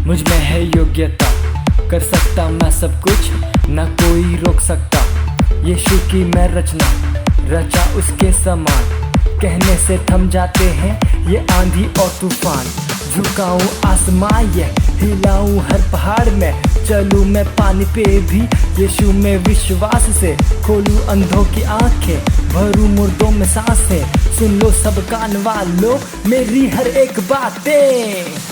मुझ में है योग्यता, कर सकता मैं सब कुछ, ना कोई रोक सकता। यीशु की मैं रचना, रचा उसके समान, कहने से थम जाते हैं ये आंधी और तूफान। झुकाऊं आसमां ये हिलाऊं हर पहाड़ में, चलूं मैं पानी पे भी यीशु में विश्वास से। खोलूं अंधों की आंखें, भरूं मुर्दों में सांसें, सुन लो सब कान वालों मेरी हर एक बातें।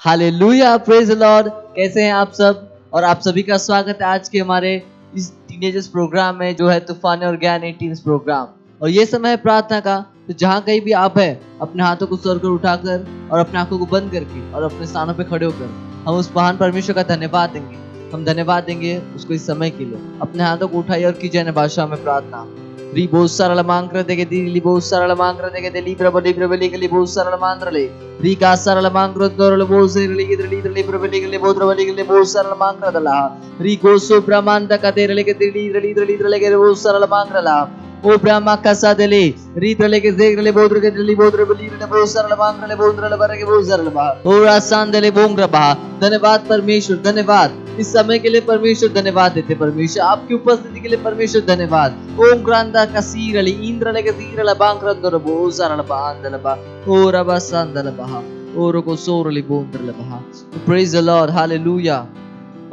Hallelujah, praise the Lord. कैसे हैं आप सब? और आप सभी का स्वागत है आज के हमारे इस टीनेजर्स प्रोग्राम में, जो है तूफान और ज्ञान 18 प्रोग्राम। और ये समय है प्रार्थना का। तो जहाँ कहीं भी आप हैं, अपने हाथों को सर कर उठाकर और अपने आंखों को बंद करके और अपने स्थानों पे खड़े होकर हम उस महान परमेश्वर का धन्यवाद देंगे। हम धन्यवाद देंगे उसको इस समय के लिए। अपने हाथों को उठाइए और कीजिए अन्य भाषा में प्रार्थना। बहुत सारा मांग देगे दी बहुत सारा मांग देगे दिली प्रबली प्रबली के लिए बहुत सारा मांग ले री का सारा मांग दो बहुत से रिली दिली दिली प्रबली के लिए बहुत प्रबली के लिए बहुत सारा मांग दला री गोसो ब्रह्मांड का दे रले के दिली दिली दिली दिली के बहुत सारा मांग रला ओ ब्रह्मा का सा दिली री दिली के देख रले बहुत के दिली बहुत प्रबली के बहुत सारा मांग रले बहुत रले बर के बहुत सारा बा ओ आसान दिले बोंग रबा। धन्यवाद परमेश्वर, धन्यवाद इस समय के लिए परमेश्वर, धन्यवाद देते परमेश्वर आपकी उपस्थिति के लिए परमेश्वर, धन्यवाद। ओम क्रांता कसीरली इंद्रले के सीरला बांक्रंदर बो सरल बांदलबा ओ रबा संदलबा ओ रको सोरली बोंदलबा। Praise the Lord, hallelujah.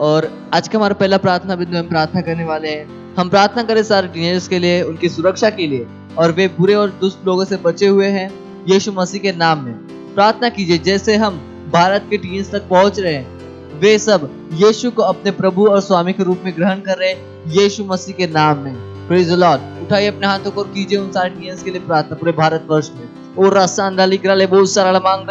और आज का हमारा पहला प्रार्थना बिंदु, हम प्रार्थना करने वाले हैं। हम प्रार्थना करें सारे टीनेजर्स के लिए, उनकी सुरक्षा के लिए, और वे बुरे और दुष्ट लोगों से बचे हुए हैं यीशु मसीह के नाम में। प्रार्थना कीजिए जैसे हम भारत के टीनेज तक पहुंच रहे हैं, वे सब यीशु को अपने प्रभु और स्वामी के रूप में ग्रहण कर रहे हैं यीशु मसीह के नाम में। Praise the Lord. उठाइए अपने हाथों को और कीजिए उन सारे टीनेज के लिए प्रार्थना पूरे भारतवर्ष में। और रास्तान डाली करले बहुत सारा मांग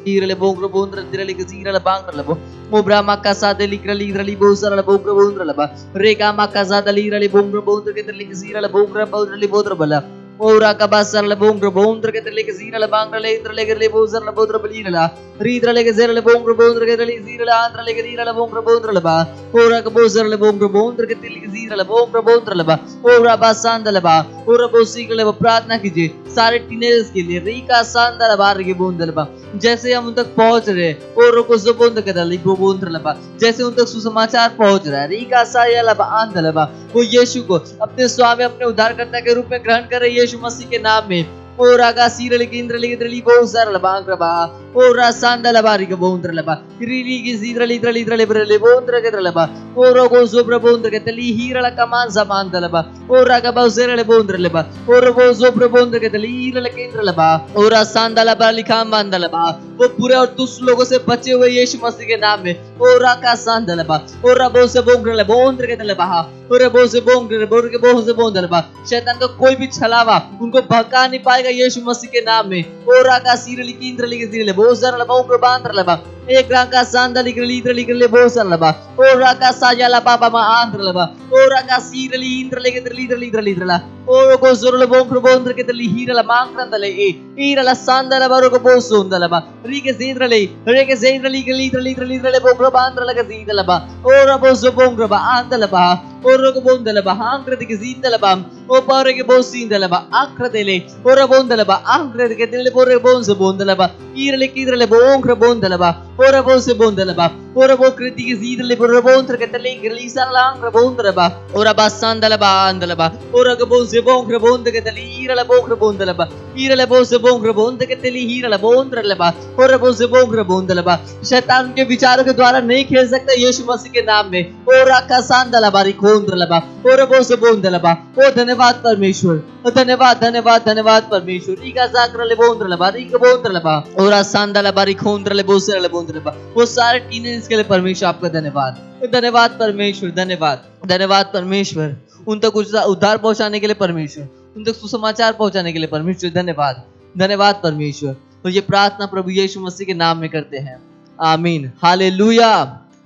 तीरले बोंग्र बोंद्र तिरले के जीरले बांग्र लबो ओ ब्रह्मा का सादे लिक्रली इरली बहुत सारा बोंग्र बोंद्र लबा रेगा मा का सादे लिरली बोंग्र बोंद्र के तिरले के जीरले बोंग्र बोंद्रली बोंद्र बला ओरा का बासरले बोंग्र बोंद्र के तिरले के जीरले बांग्रले इरले के ले बोंद्र बोंद्र बलीरला रीद्रले के जीरले बोंग्र बोंद्र के तिरले जीरले आंद्रले के रीरले बोंग्र बोंद्र लबा ओरा का बोसरले बोंग्र बोंद्र के तिरले के जीरले बोंग्र बोंद्र लबा ओरा बासांदलबा ओरा बोसी के लिए प्रार्थना कीजिए सारे टीनेजर्स के लिए। रीका सांदल बार के बोंदलबा जैसे हम उन तक पहुंच रहे और को जुबोंद के दली बोंद्र लबा जैसे उन तक सुसमाचार पहुंच रहा है। रीका साया लबा आंदलबा वो यीशु को अपने स्वामी, अपने उद्धारकर्ता के रूप में ग्रहण कर रहे यीशु मसीह के नाम में। ओरा का सीरल के इंद्रले के द्रली बहुत सारा बांग्रबा ओरा सांदल बारी के बोंद्र लबा रीली की सीरली द्रली द्रले ब्रले बोंद्र के द्रलबा ओरो को सुब्र बोंद्र के तली हीरल कमान समान दलबा ओरा का बहुसेरले बोंद्र लबा ओरो को सुब्र बोंद्र के तली हीरल केंद्र लबा ओरा सांदल बा लिखा मांदलबा वो पूरे और दुष्ट लोगों से बचे हुए यीशु मसीह के नाम में। ओरा का सांदलबा ओरा बहुत से बोंद्र ले बोंद्र के तलबा ओरे बहुत से बोंद्र बोर के बहुत से बोंद्रबा शैतान का कोई भी छलावा उनको भड़का नहीं पाएगा यीशु मसीह के नाम में। ओरा का सीरली की इंद्रली के सीरले बहुत सारा लबा उनको बांध लबा एक रंग का सांदली के लिए बहुत सारा लबा ओरा का साजला बाबा मा आंध्र लबा ओरा का सीरली इंद्रले के द्रली द्रला ओरो को जोरले बोंग्र बोंद्र के द्रली हीरला मांक्रंदले ए हीरला सांदला बारो को बहुत सुंदलबा री के सीरले रे के सीरली के द्रली बोंग्र बांद्र लगा सीदलबा ओरा बहुत बोंग्र बा आंदलबा ओरो को बोंदलबा आंक्र के सीदलबा ओ पारे के बहुत सीदलबा आंक्र देले ओरा बोंदलबा आंक्र के दिले बोरे बोंस बोंदलबा हीरले की द्रले बोंग्र बोंदलबा ओरा बहुत से बोंदलबा ओरा वो कृति के सीदले बोरे बोंद्र के तले गली सरलांग्र बोंद्रबा ओरा बासांदलबा आंदलबा ओरा को बहुत से बोंग्र बोंद के तले हीरला बोंग्र बोंदलबा हीरला बहुत से बोंग्र बोंद के तले हीरला बोंद्रलबा ओरा बहुत से बोंग्र बोंदलबा शैतान के विचारों के द्वारा नहीं खेल सकता यीशु मसीह के नाम में। ओरा का सांदलबा री खोंद्रलबा ओरा बहुत से बोंदलबा। ओ धन्यवाद परमेश्वर, धन्यवाद धन्यवाद धन्यवाद परमेश्वर। रीका जाकरले बोंद्रलबा री के बोंद्रलबा ओरा सांदलबा री खोंद्रले बोसरले बोंद्रलबा वो सारे टीनेजर्स के लिए परमेश्वर आपका धन्यवाद, धन्यवाद परमेश्वर, धन्यवाद धन्यवाद परमेश्वर। उन तक उद्धार पहुंचाने के लिए परमेश्वर, उन तक सुसमाचार पहुंचाने के लिए परमेश्वर, धन्यवाद धन्यवाद परमेश्वर। तो ये प्रार्थना प्रभु यीशु मसीह के नाम में करते हैं, आमीन, हालेलुया,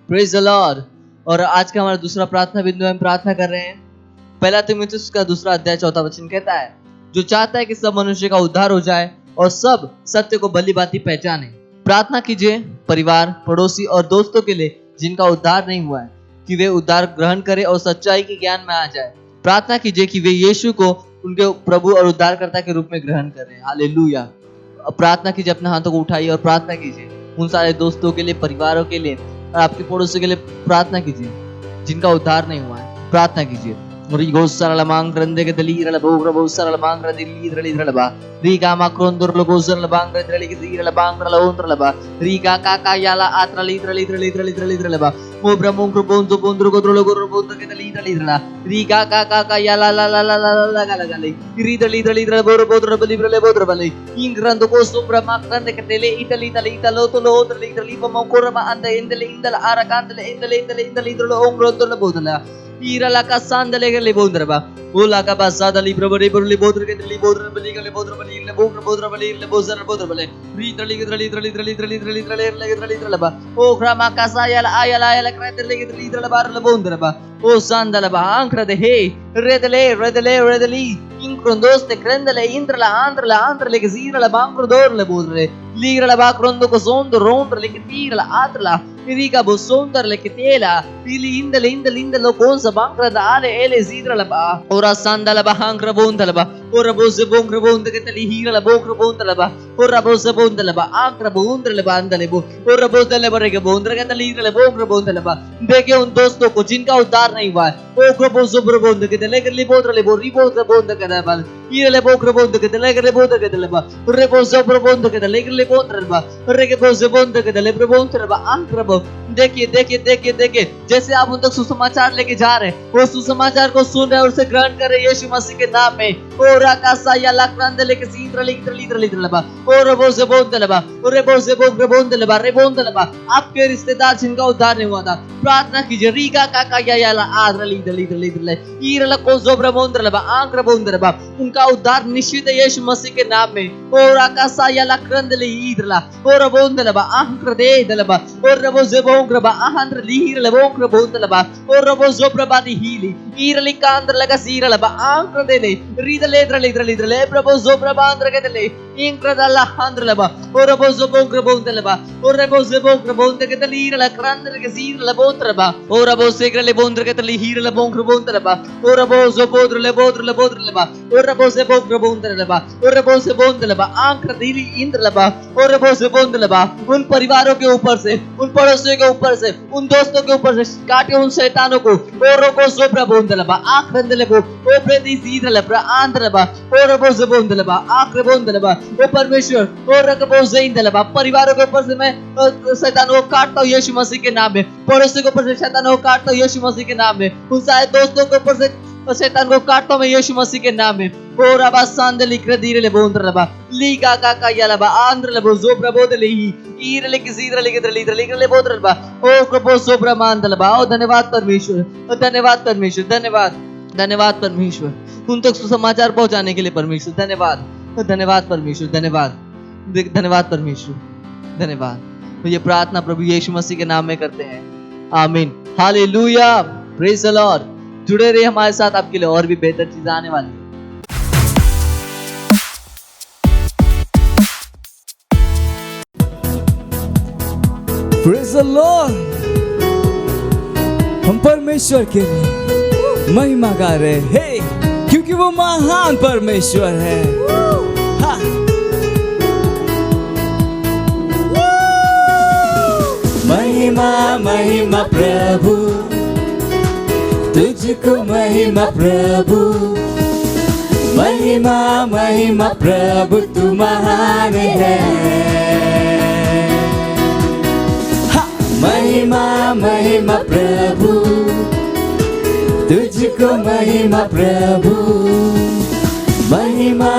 प्रेज द लॉर्ड। और आज का हमारा दूसरा प्रार्थना बिंदु हम प्रार्थना कर रहे हैं। पहला तीमुथियुस का 2 अध्याय 4 वचन कहता है, जो चाहता है कि सब मनुष्य का उद्धार हो जाए और सब सत्य को भली भांति पहचाने। प्रार्थना कीजिए परिवार, पड़ोसी और दोस्तों के लिए जिनका उद्धार नहीं हुआ है, कि वे उद्धार ग्रहण करें और सच्चाई के ज्ञान में आ जाए। प्रार्थना कीजिए कि वे यीशु को उनके प्रभु और उद्धारकर्ता के रूप में ग्रहण करें। हालेलुया। प्रार्थना कीजिए, अपने हाथों को उठाइए और प्रार्थना कीजिए उन सारे दोस्तों के लिए, परिवारों के लिए और आपके पड़ोसियों के लिए प्रार्थना कीजिए जिनका उद्धार नहीं हुआ है। प्रार्थना कीजिए। Rigo Saralamang Grande Gadali Bograbo Saralamang Radilaba Riga Macrondor Lobos Labang Labang Laundralaba Riga Kaka Yala Atra Litra Mobra Moncrobonzo Bondro Godrologo Lidra Riga Kaka Yala La Galagali Lidra Borobodra Bodrabali Ingrando Cosumbra Macrande Catele Italy Loto Lipa Mocorama and the Indel Aracantele Indel Ongro Bodala Ira la casanda lega le bondraba. Ula cabasada libro le bodre che le bodre beliga le bodre beli le bodre beli le bozar bodre beli. Ritra laba. O grama casaya la ayala crete litra la bar le bondraba. O sanda la ba ancra de he. Redele. Incrondos te crendele intra la andra le gazira la bancro dor le bodre. Ligra la bacrondo cosondo rondra le che tira la atra. Riga bosondar le che tela. Ili indel lo consa bancra da ale ele zidra la ba. Ora sanda la bahangra bonda la ba. Ora bose bongra bonda che te li hira la bongra bonda la ba. Ora bose bonda la ba. Ancra bondra le banda le bo. Ora bose le barega bondra che te li hira le bongra bonda la ba. देखे उन दोस्तों को जिनका उद्धार नहीं हुआ है ओ ग्रबोजो ब्रबोंद के लेकर लिबोद्र लेबो रिबोद्र बोंद के दबल ये लेबो ग्रबोंद के लेकर लिबोद्र के दलबा रेबोजो ब्रबोंद के लेकर लिबोद्र लबा रेबोजो बोंद के लेकर ब्रबोंद लबा आंक्रबो देखिए जैसे आप उन तक सुसमाचार लेके जा रहे हैं वो सुसमाचार को सुन रहे हैं और उसे ग्रहण कर रहे हैं यीशु मसीह के नाम में ओ राकासा या लाक्रांद लेके सींद्र लित्र लबा ओ रेबोजो बोंद लबा ओ रेबोजो बोंद लबा आपके रिश्तेदार जिनका उद्धार नहीं हुआ था प्रार्थना कीजिए रीगा काका या ला आद्र लीद्र ईरला को जोब्र बोंद्र लबा आंक्र बोंद्र लबा उनका उद्धार निश्चित है यीशु मसीह के नाम में ओ राकासा या लाक्रांद ले ईद्रला ओ रबोंद लबा आंक्र दे दलबा ओ रेबोजो बोंद्र लबा आंद्र लीर लबोंक्र बोंद लबा ओ रेबोजो प्रबादी हीली ईरली कांद्र लगा सीर लबा आंक्र दे ले रीदले ले प्रभोजो प्रबांद्र के दले इंक्र दला आंद्र लबा ओ रेबोजो बोंक्र बोंद लबा ओ रेबोजो बोंक्र बोंद के दलीर ला क्रांद्र के सीर लबोंद्र लबा ओ रेबोजो के ले बोंद्र के दली हीर लबोंक्र बोंद लबा ओ रेबोजो बोंद्र लबा ओ रेबोजो बोंक्र बोंद लबा ओ रेबोजो बोंद लबा आंक्र दीली इंद्र लबा ओ रेबोजो बोंद लबा उन परिवारों के ऊपर से उन पड़ोसियों के ऊपर से उन दोस्तों के ऊपर से काटे उन शैतानों को ओ रेबोजो प्रबोंद लबा आंक्र लबो ओ प्रेदी सीर लबा आंद्र लबा ओ रेबोजो बोंद लबा आंक्र बोंद लबा ओ परमेश्वर ओ रेबोजो इंद लबा परिवारों के ऊपर से मैं शैतानों को काटता हूं यीशु मसीह के नाम में पड़ोसियों के ऊपर से शैतानों को काटता हूं यीशु मसीह के नाम में उन सारे दोस्तों के ऊपर से शैतान को काटता हूं मैं यीशु मसीह के नाम में ओ रबा सांद लिक्र दीरे ले बोंद्र लबा लीगा काका या लबा आंद्र लबो जो प्रबोध ले ही ईर ले किसीद्र ले किद्र लीद्र ले बोंद्र लबा ओ प्रभु सो प्रमांद लबा ओ धन्यवाद परमेश्वर धन्यवाद परमेश्वर उन तक सुसमाचार पहुंचाने के लिए परमेश्वर धन्यवाद परमेश्वर धन्यवाद परमेश्वर धन्यवाद। तो ये प्रार्थना प्रभु यीशु मसीह के नाम में करते हैं, आमीन, हालेलुया, प्रेज द लॉर्ड। जुड़े रहिए हमारे साथ, आपके लिए और भी बेहतर चीजें आने वाली है। Praise the Lord. हम परमेश्वर के लिए महिमा गा रहे हैं क्योंकि वो महान परमेश्वर है। महिमा प्रभु तुझको महिमा प्रभु, महिमा प्रभु तू महान है। महिमा प्रभु तुझको महिमा प्रभु, महिमा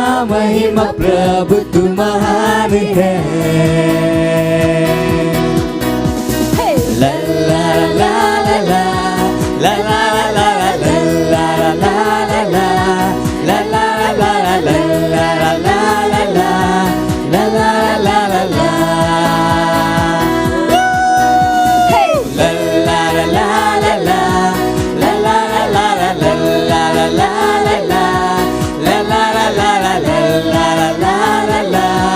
प्रभु तू महान है। ला ला ला ला ला ला ला ला ला ला ला ला ला ला ला ला la la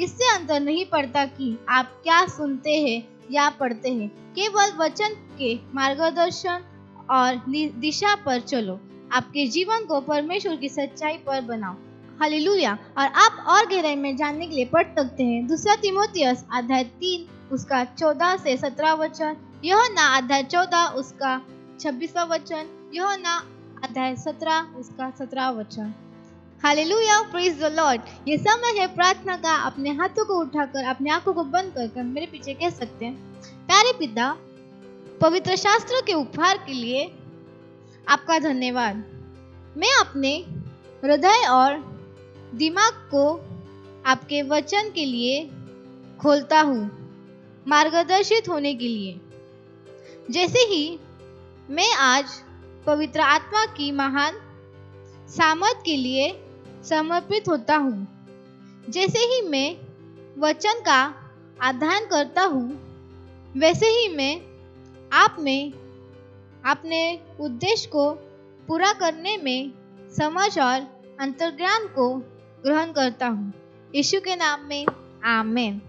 इससे अंतर नहीं पड़ता कि आप क्या सुनते हैं या पढ़ते हैं, केवल वचन के मार्गदर्शन और दिशा पर चलो। आपके जीवन को परमेश्वर की सच्चाई पर बनाओ। हालेलुया। और आप और गहराई में जानने के लिए पढ़ सकते हैं 2 तीमुथियुस अध्याय 3 उसका 14 से 17 वचन, यूहन्ना अध्याय 14 उसका 26वां वचन, यूहन्ना अध्याय 17 उसका 17वां वचन। Hallelujah, praise the Lord. ये समय है प्रार्थना का। अपने हाथों को उठाकर अपने आंखों को बंद कर मेरे पीछे कह सकते हैं, प्यारे पिता, पवित्र शास्त्र के उपहार के लिए आपका धन्यवाद। मैं अपने हृदय और दिमाग को आपके वचन के लिए खोलता हूँ, मार्गदर्शित होने के लिए। जैसे ही मैं आज पवित्र आत्मा की महान सामर्थ के लिए समर्पित होता हूँ, जैसे ही मैं वचन का अध्ययन करता हूँ, वैसे ही मैं आप में अपने उद्देश्य को पूरा करने में समझ और अंतर्ज्ञान को ग्रहण करता हूँ। यीशु के नाम में आमीन।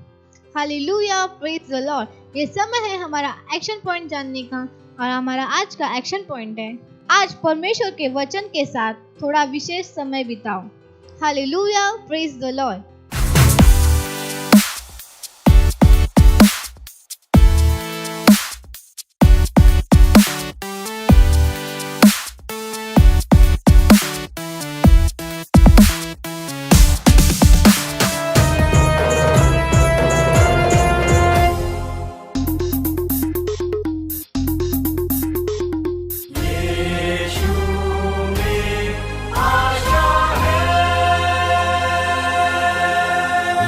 Hallelujah, praise the Lord. ये समय है हमारा एक्शन पॉइंट जानने का, और हमारा आज का एक्शन पॉइंट है, आज परमेश्वर के वचन के साथ थोड़ा विशेष समय बिताओ। Hallelujah, praise the Lord.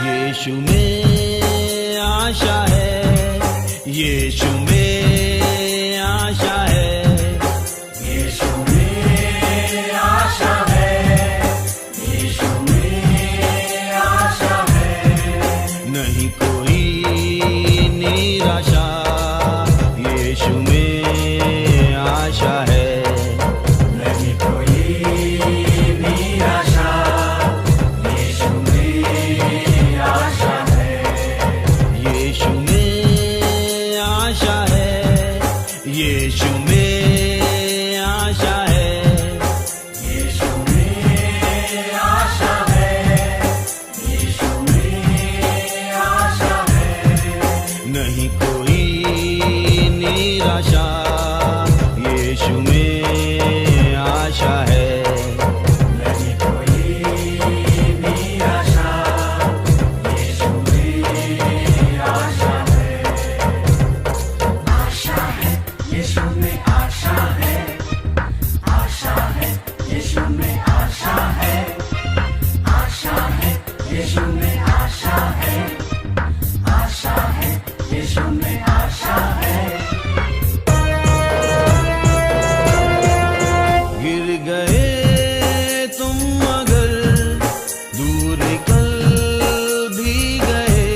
Yeshu में आशा है, यीशु में आशा है, यीशु में आशा है, यीशु में आशा है। नहीं कोई निराशा, यीशु में आशा है। नहीं कोई निराशा, यीशु में आशा है। यीशु में आशा है, यीशु में आशा है, यीशु में आशा है, यीशु में आशा है। नहीं कोई निराशा, यीशु में आशा है। नहीं कोई निराशा, यीशु में आशा है। आशा है, यीशु में आशा है। आशा है, यीशु में आशा है। आशा है, यीशु में आशा है। आशा है, यीशु में आशा है। गिर गए तुम मगर दूर निकल भी गए,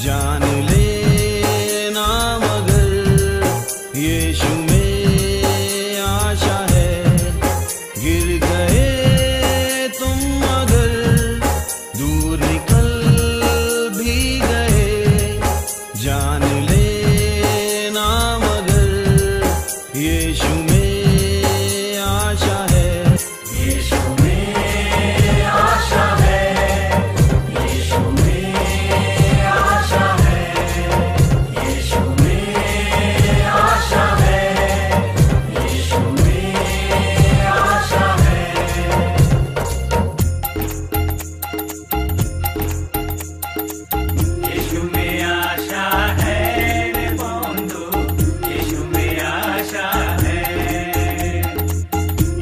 जान लेना मगर यीशु में आशा है। गिर गए तुम मगर दूर निकल भी गए, जान लेना मगर यीशु में आशा है। यीशु में आशा है, यीशु में आशा है, यीशु में आशा है, यीशु में आशा है। यीशु में आशा है रे बंधु, यीशु में आशा है।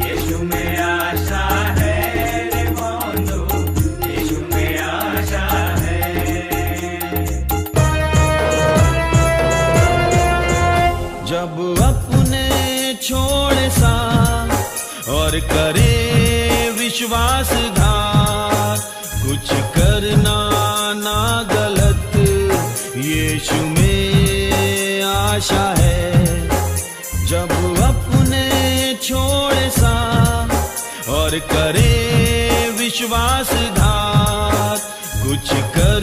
यीशु में आशा है रे बंधु, यीशु में आशा है। जब अपने छोड़ सा और करे विश्वासघात, कुछ करना ना गलत, यीशु में आशा है। जब अपने छोड़ सा और करे विश्वासघात, कुछ कर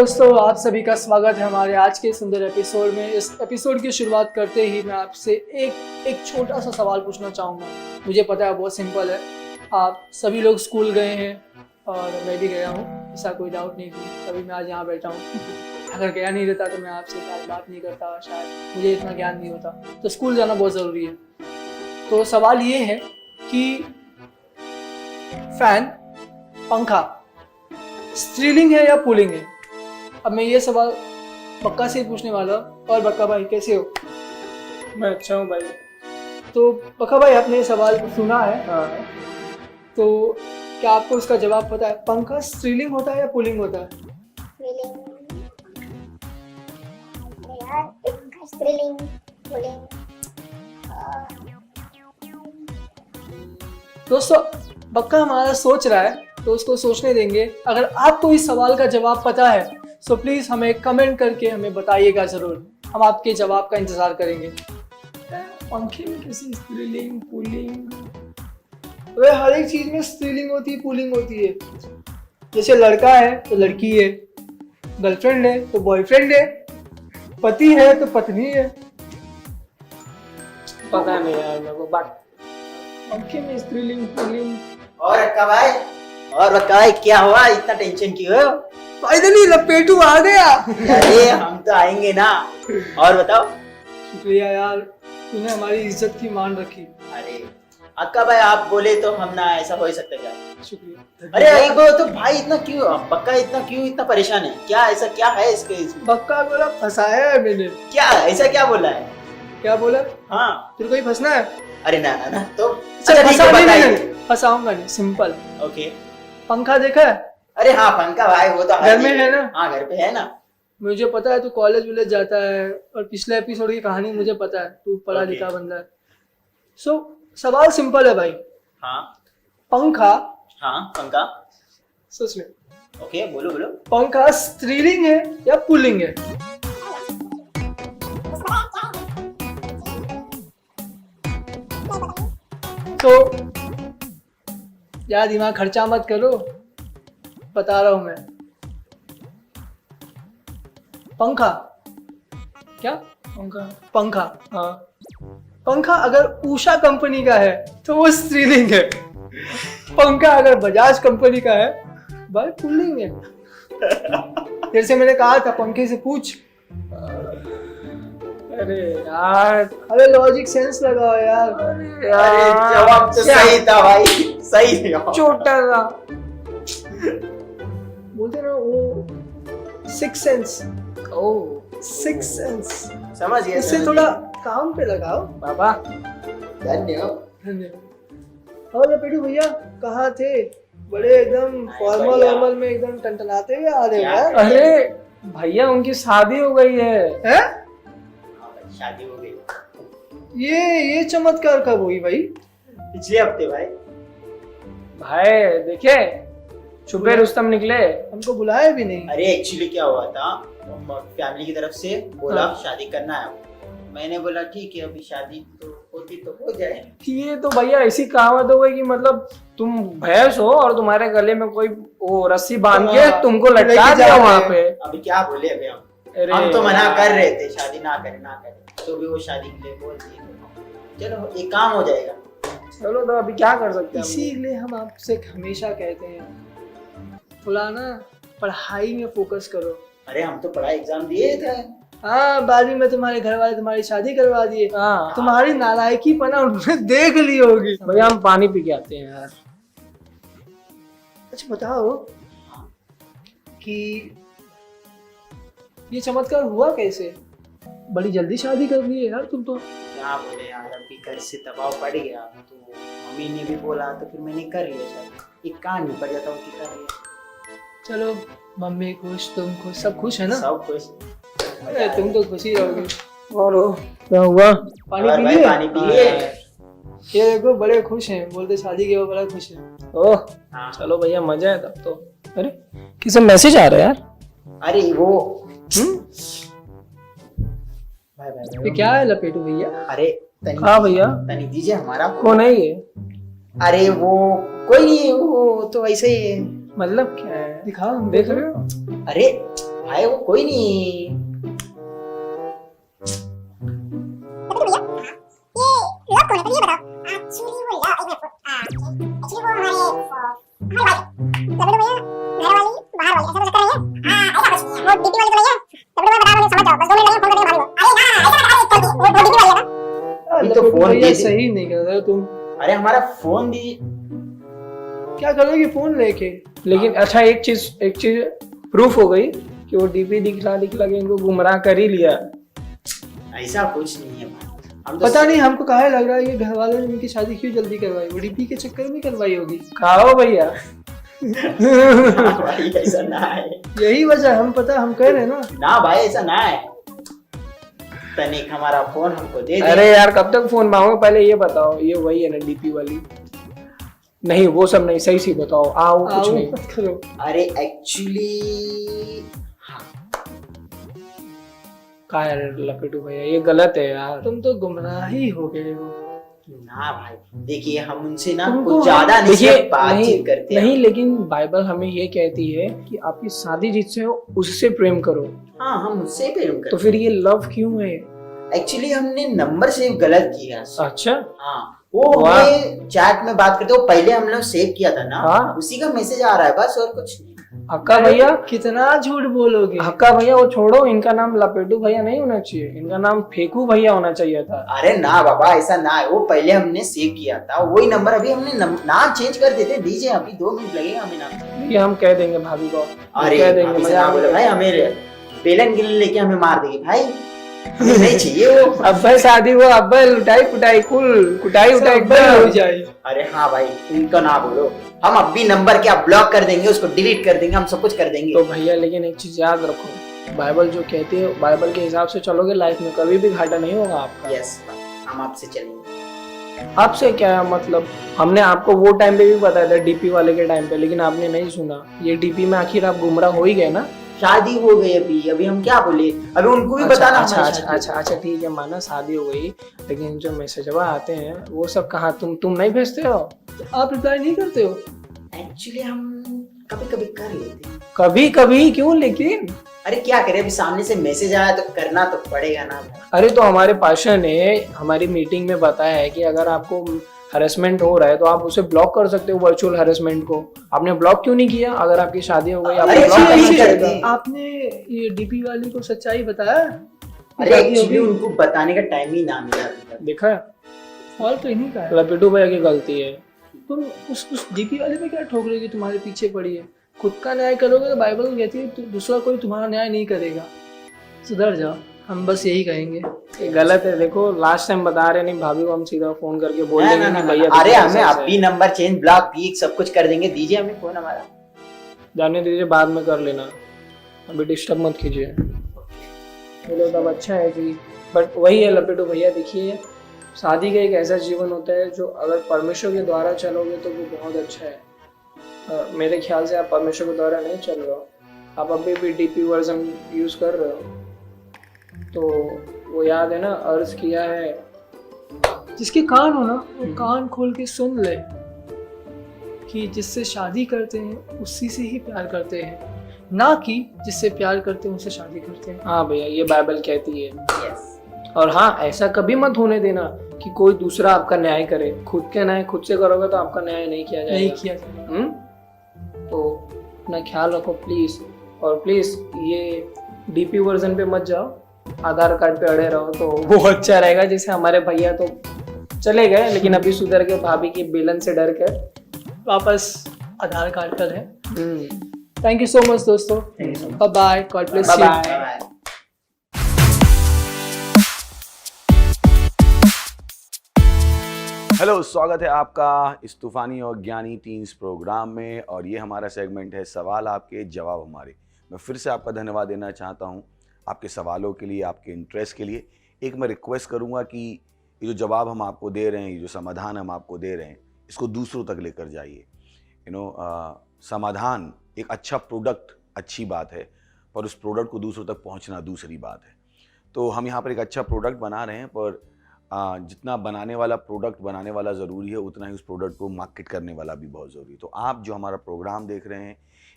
दोस्तों, आप सभी का स्वागत है हमारे आज के सुंदर एपिसोड में। इस एपिसोड की शुरुआत करते ही मैं आपसे एक छोटा सा सवाल पूछना चाहूँगा। मुझे पता है बहुत सिंपल है, आप सभी लोग स्कूल गए हैं और मैं भी गया हूँ, ऐसा कोई डाउट नहीं थी, तभी मैं आज यहाँ बैठा हूँ। अगर गया नहीं रहता तो मैं आपसे शायद बात नहीं करता, शायद मुझे इतना ज्ञान नहीं होता। तो स्कूल जाना बहुत ज़रूरी है। तो सवाल ये है कि फैन, पंखा स्त्रीलिंग है या पुल्लिंग है? अब मैं ये सवाल बक्का से पूछने वाला हूँ। और बक्का भाई कैसे हो? मैं अच्छा हूँ भाई। तो बक्का भाई, आपने ये सवाल सुना है? हाँ, तो क्या आपको इसका जवाब पता है? पंखा स्त्रीलिंग होता है या पुल्लिंग होता है? स्त्रीलिंग, पुल्लिंग। दोस्तों, बक्का हमारा सोच रहा है तो उसको सोचने देंगे। अगर आपको इस सवाल का जवाब पता है तो प्लीज हमें कमेंट करके हमें बताइएगा जरूर, हम आपके जवाब का इंतजार करेंगे। पंखे में कैसे स्त्रीलिंग पुल्लिंग? अरे हर एक चीज में स्त्रीलिंग होती है, पुल्लिंग होती है। जैसे लड़का है तो लड़की है, गर्लफ्रेंड है तो बॉयफ्रेंड है, पति है तो पत्नी है। पता नहीं यार मेरे को। पंखे में स्त्रीलिंग पुल्लिंग। और अक्का भाई, और बताओ क्या हुआ, इतना टेंशन क्यों? फाइनली लपेटू आ गया। अरे हम तो आएंगे ना। और बताओ। शुक्रिया यार, तूने हमारी इज्जत की मान रखी। अरे अक्का भाई, आप बोले तो हम ना, ऐसा हो ही सकता है क्या? शुक्रिया। अरे एक बार तो भाई, इतना क्यों पक्का, इतना परेशान है क्या? ऐसा क्या है इसमें? बक्का बोला फंसाया है मैंने। क्या ऐसा क्या बोला है? क्या बोला? हाँ, तेरे को ही फंसना है? अरे ना ना ना, तो अच्छा, ठीक है, फंसा नहीं, बताइए। नहीं, फंसाऊंगा नहीं, सिंपल। ओके। पंखा देखा है? अरे हाँ, पंखा भाई, वो तो घर में है ना? हाँ, घर पे है ना। मुझे पता है तू कॉलेज विलेज जाता है और पिछले एपिसोड की कहानी मुझे पता है, तू पढ़ा Okay. लिखा बंदा है। सो सवाल सिंपल है भाई। हाँ पंखा, हाँ, पंखा। सोच ले, ओके, बोलो बोलो। पंखा स्त्रीलिंग है या पुल्लिंग है? तो यार दिमाग खर्चा मत करो, बता रहा हूं मैं। पंखा, क्या? पंखा, हाँ, पंखा अगर उषा कंपनी का है तो वो स्त्रीलिंग है। पंखा अगर बजाज कंपनी का है भाई पुल्लिंग है। जैसे मैंने कहा था, पंखे से पूछ। अरे यार, अरे लॉजिक सेंस लगाओ यार। अरे जवाब तो सही था भाई, सही था। छोटा सा। बोलते ना वो सिक्स सेंस। ओह, सिक्स सेंस, समझ गया, इससे समझ थोड़ा गया। काम पे लगाओ। बाबा धन्यवाद। धन्यवाद। और लपेटू भैया कहाँ थे? बड़े एकदम फॉर्मल बढ़िया। वॉर्मल में एकदम टनटनाते हुए आ रहे हो क्या? यार। अरे भैया, उनकी शादी हो गई है। हैं? हाँ भाई, शादी हो गई ये चमत्कार कब हुई भाई? पिछले हफ्ते भाई। भाई देखे, छुपे रुस्तम निकले। हमको बुलाया भी नहीं। अरे एक्चुअली क्या हुआ था, फैमिली की तरफ से बोला हाँ। शादी करना है। मैंने बोला ठीक है, अभी शादी तो होती तो हो जाए। ये तो भैया ऐसी कहावत हो गई कि मतलब तुम भैंस हो और तुम्हारे गले में कोई वो रस्सी बांध के हाँ, तुमको लटका लेके जा दिया रहे वहां हैं। पे। अभी क्या बोले, अभी अरे हम तो मना यार। कर रहे थे, शादी ना करें, तो भी वो शादी के लिए बोल दिए। चलो, एक काम हो जाएगा। चलो, तो अभी क्या कर सकते हैं हम? इसीलिए हम आपसे हमेशा कहते हैं थोड़ा ना पढ़ाई में फोकस करो। अरे हम तो पढ़ाई एग्जाम दिए थे। हाँ, बाद में तुम्हारे घर वाले तुम्हारी शादी करवा दिए। हाँ, तुम्हारी नालायकी पना उन्होंने देख ली होगी। भैया हम पानी पी के आते हैं यार। अच्छा बताओ कि ये चमत्कार हुआ कैसे? बड़ी जल्दी शादी कर ली है यार तुम तो। क्या बोले यार, अभी घर से दबाव पड़ गया, तो मम्मी ने भी बोला, तो फिर मैंने कर लिया शादी। एक काम नहीं पड़ जाता, उनकी कर लिया। चलो, मम्मी खुश, तुम खुश, सब खुश है ना? सब खुश। अरे तुम तो खुश ही रहोगे। और क्या हुआ? पानी और पी भाई लिए? पानी पी लिए? ये देखो बड़े खुश हैं, बोलते शादी के वो बड़ा खुश है। ओह, हाँ। चलो भैया, मजा है तब तो। अरे किसे मैसेज आ रहा है यार? अरे वो हम्म? भाई ये क्या है लपेटू भैया? अरे हाँ भैया, तनी दीजिए हमारा। कौन है ये? अरे वो कोई नहीं, वो तो ऐसे ही है। मतलब क्या है? दिखाओ, हम देख रहे हो? अरे भाई वो कोई नहीं। यार, ये तो लपेटू फोन भैया दे दे। सही नहीं कर रहे हो तुम। अरे हमारा फोन दीजिए। क्या करोगे फोन लेके? लेकिन अच्छा एक चीज प्रूफ हो गई कि वो डीपी दिखला के इनको गुमराह कर ही लिया। ऐसा कुछ नहीं है भाई, हम तो पता नहीं हमको काहे लग रहा है ये घर वालों ने इनकी शादी क्यों जल्दी करवाई, वो डीपी के चक्कर में करवाई होगी। खाओ भैया। भाई ऐसा ना है यही वजह हम कह रहे हैं ना। ना भाई, ऐसा ना है। तनिक हमारा फोन हमको दे दे। अरे यार कब तक फोन मांगोगे, पहले ये बताओ ये वही है ना डीपी वाली? नहीं वो सब नहीं, सही सी बताओ। आओ कुछ आओ, नहीं। मत करो। अरे एक्चुअली का है लपेटू भैया, ये गलत है यार। तुम तो गुमराह ही हो गए हो। ना भाई, देखिए हम उनसे ना तुमको कुछ ज्यादा नहीं देखिए सिर्फ बातचीत करते हैं। नहीं, लेकिन बाइबल हमें ये कहती है कि आपकी शादी जिससे हो उससे प्रेम करो। हाँ, हम उससे प्रेम तो करते फिर ये लव क्यों है? एक्चुअली हमने नंबर सेव गलत किया। अच्छा हाँ, वो वाह। हमें चैट में बात करते, वो पहले हम लोग सेव किया था ना, हाँ। उसी का मैसेज आ रहा है बस, और कुछ नहीं। हक्का भैया, कितना झूठ बोलोगे। हक्का भैया वो छोड़ो, इनका नाम लपेटू भैया नहीं होना चाहिए, इनका नाम फेकू भैया होना चाहिए था। अरे ना बाबा, ऐसा ना है, वो पहले हमने सेव किया था वही नंबर। अभी हमने नाम चेंज कर देते, दीजिए अभी 2 मिनट लगेगा हमें नाम। ये हम कह देंगे भाभी को, अरे कह देंगे अभी से मजाक ना बोलो में। भाई, हमें बेलन गिलन लेके हमें मार देगी भाई। हमें नहीं चाहिए वो। अब भाई शादी हुआ, अब भाई लुटाई कुटाई कुल कुटाई उटाई सब बंद हो एकदम। जाए। अरे हाँ भाई, उनका ना बोलो, हम अब भी नंबर क्या ब्लॉक कर देंगे, उसको डिलीट कर देंगे, हम सब कुछ कर देंगे। तो भैया लेकिन एक चीज याद रखो, बाइबल जो कहती है बाइबल के हिसाब से चलोगे, लाइफ में कभी भी घाटा नहीं होगा आपका। यस, हम आपसे चलेंगे। आपसे क्या है मतलब, हमने आपको वो टाइम पे भी बताया था डीपी वाले के टाइम पे, लेकिन आपने नहीं सुना। ये डीपी में आखिर आप गुमराह हो ही गए ना। शादी हो गई अभी हम क्या बोले, अभी उनको भी अच्छा बताना अच्छा हमारी अच्छा शादी। अच्छा अच्छा ठीक है, माना शादी हो गई, लेकिन जो मैसेजवा आते हैं वो सब कहाँ तुम नहीं भेजते हो? आप रिप्लाई नहीं करते हो? एक्चुअली हम कभी कभी कर लेते हैं। कभी कभी क्यों लेकिन? अरे क्या करें, अभी सामने से मैसेज आया तो करना तो पड़ेगा ना। अरे तो हमारे पाशा ने हमारी मीटिंग में बताया है कि अगर आपको हरेसमेंट हो रहा है तो आप उसे ब्लॉक कर सकते हो, वर्चुअल हरेसमेंट को। आपने ब्लॉक क्यों नहीं किया? अगर आपकी शादी हो गई आपको अरे ब्लॉक क्यों करना नहीं चाहिए करते? था। आपने ये डीपी वाली को सच्चाई बताया? अरे एक्चुअली उनको बताने का टाइम ही ना मिला अभी तक। देखा, फॉल्ट तो इन्हीं का है। लपेटू भैया की गलती है। तुम उस डीपी वाले में क्या ठोक रहे हो कि तुम्हारे पीछे पड़ी है? खुद का न्याय करोगे तो बाइबल कहती है दूसरा कोई तुम्हारा न्याय नहीं करेगा। सुधर जाओ, हम बस यही कहेंगे। ये गलत है। देखो लास्ट टाइम बता रहे नहीं, भाभी को हम सीधा फोन करके बोल ना, देंगे ना, कि ना, भैया ना, अरे देखो हमें ऐसा अब है। भी नंबर चेंज, ब्लॉक भी सब कुछ कर देंगे, दीजिए हमें फोन हमारा। जाने दीजिए, बाद में कर लेना, अभी डिस्टर्ब मत कीजिए। चलो तब अच्छा है कि, बट वही है लपेटू भैया, देखिए शादी का एक ऐसा जीवन होता है जो अगर परमेश्वर के द्वारा चलोगे तो वो बहुत अच्छा है। मेरे ख्याल से आप परमेश्वर के द्वारा नहीं चल रहे हो, आप अभी भी डीपी वर्जन यूज कर रहे हो। तो वो याद है ना, अर्ज किया है। जिसके कान हो ना वो कान खोल के सुन ले कि जिससे शादी करते हैं उसी से ही प्यार करते हैं, ना कि जिससे प्यार करते हैं उनसे शादी करते हैं। हाँ भैया, ये बाइबल कहती है। यस, और हाँ, ऐसा कभी मत होने देना कि कोई दूसरा आपका न्याय करे। खुद का न्याय खुद से करोगे तो आपका न्याय नहीं किया जाएगा। नहीं किया जाएगा। तो अपना ख्याल रखो प्लीज। और प्लीज ये डीपी वर्जन पे मत जाओ, आधार कार्ड पे अड़े रहो तो वो अच्छा रहेगा। जैसे हमारे भैया तो चले गए, लेकिन अभी सुधर के भाभी की बेलन से डर कर वापस आधार कार्ड पर है। थैंक यू सो मच दोस्तों, bye bye, God bless you. Bye-bye. Bye. Hello, स्वागत है आपका इस तूफानी और ज्ञानी टीन्स प्रोग्राम में। और ये हमारा सेगमेंट है सवाल आपके जवाब हमारे। मैं फिर से आपका धन्यवाद देना चाहता हूँ आपके सवालों के लिए, आपके इंटरेस्ट के लिए। एक मैं रिक्वेस्ट करूँगा कि ये जो जवाब हम आपको दे रहे हैं, ये जो समाधान हम आपको दे रहे हैं, इसको दूसरों तक लेकर जाइए। समाधान एक अच्छा प्रोडक्ट अच्छी बात है, पर उस प्रोडक्ट को दूसरों तक पहुँचना दूसरी बात है। तो हम यहाँ पर एक अच्छा प्रोडक्ट बना रहे हैं, पर जितना बनाने वाला प्रोडक्ट बनाने वाला ज़रूरी है, उतना ही उस प्रोडक्ट को मार्केट करने वाला भी बहुत ज़रूरी है। तो आप जो हमारा प्रोग्राम देख रहे हैं,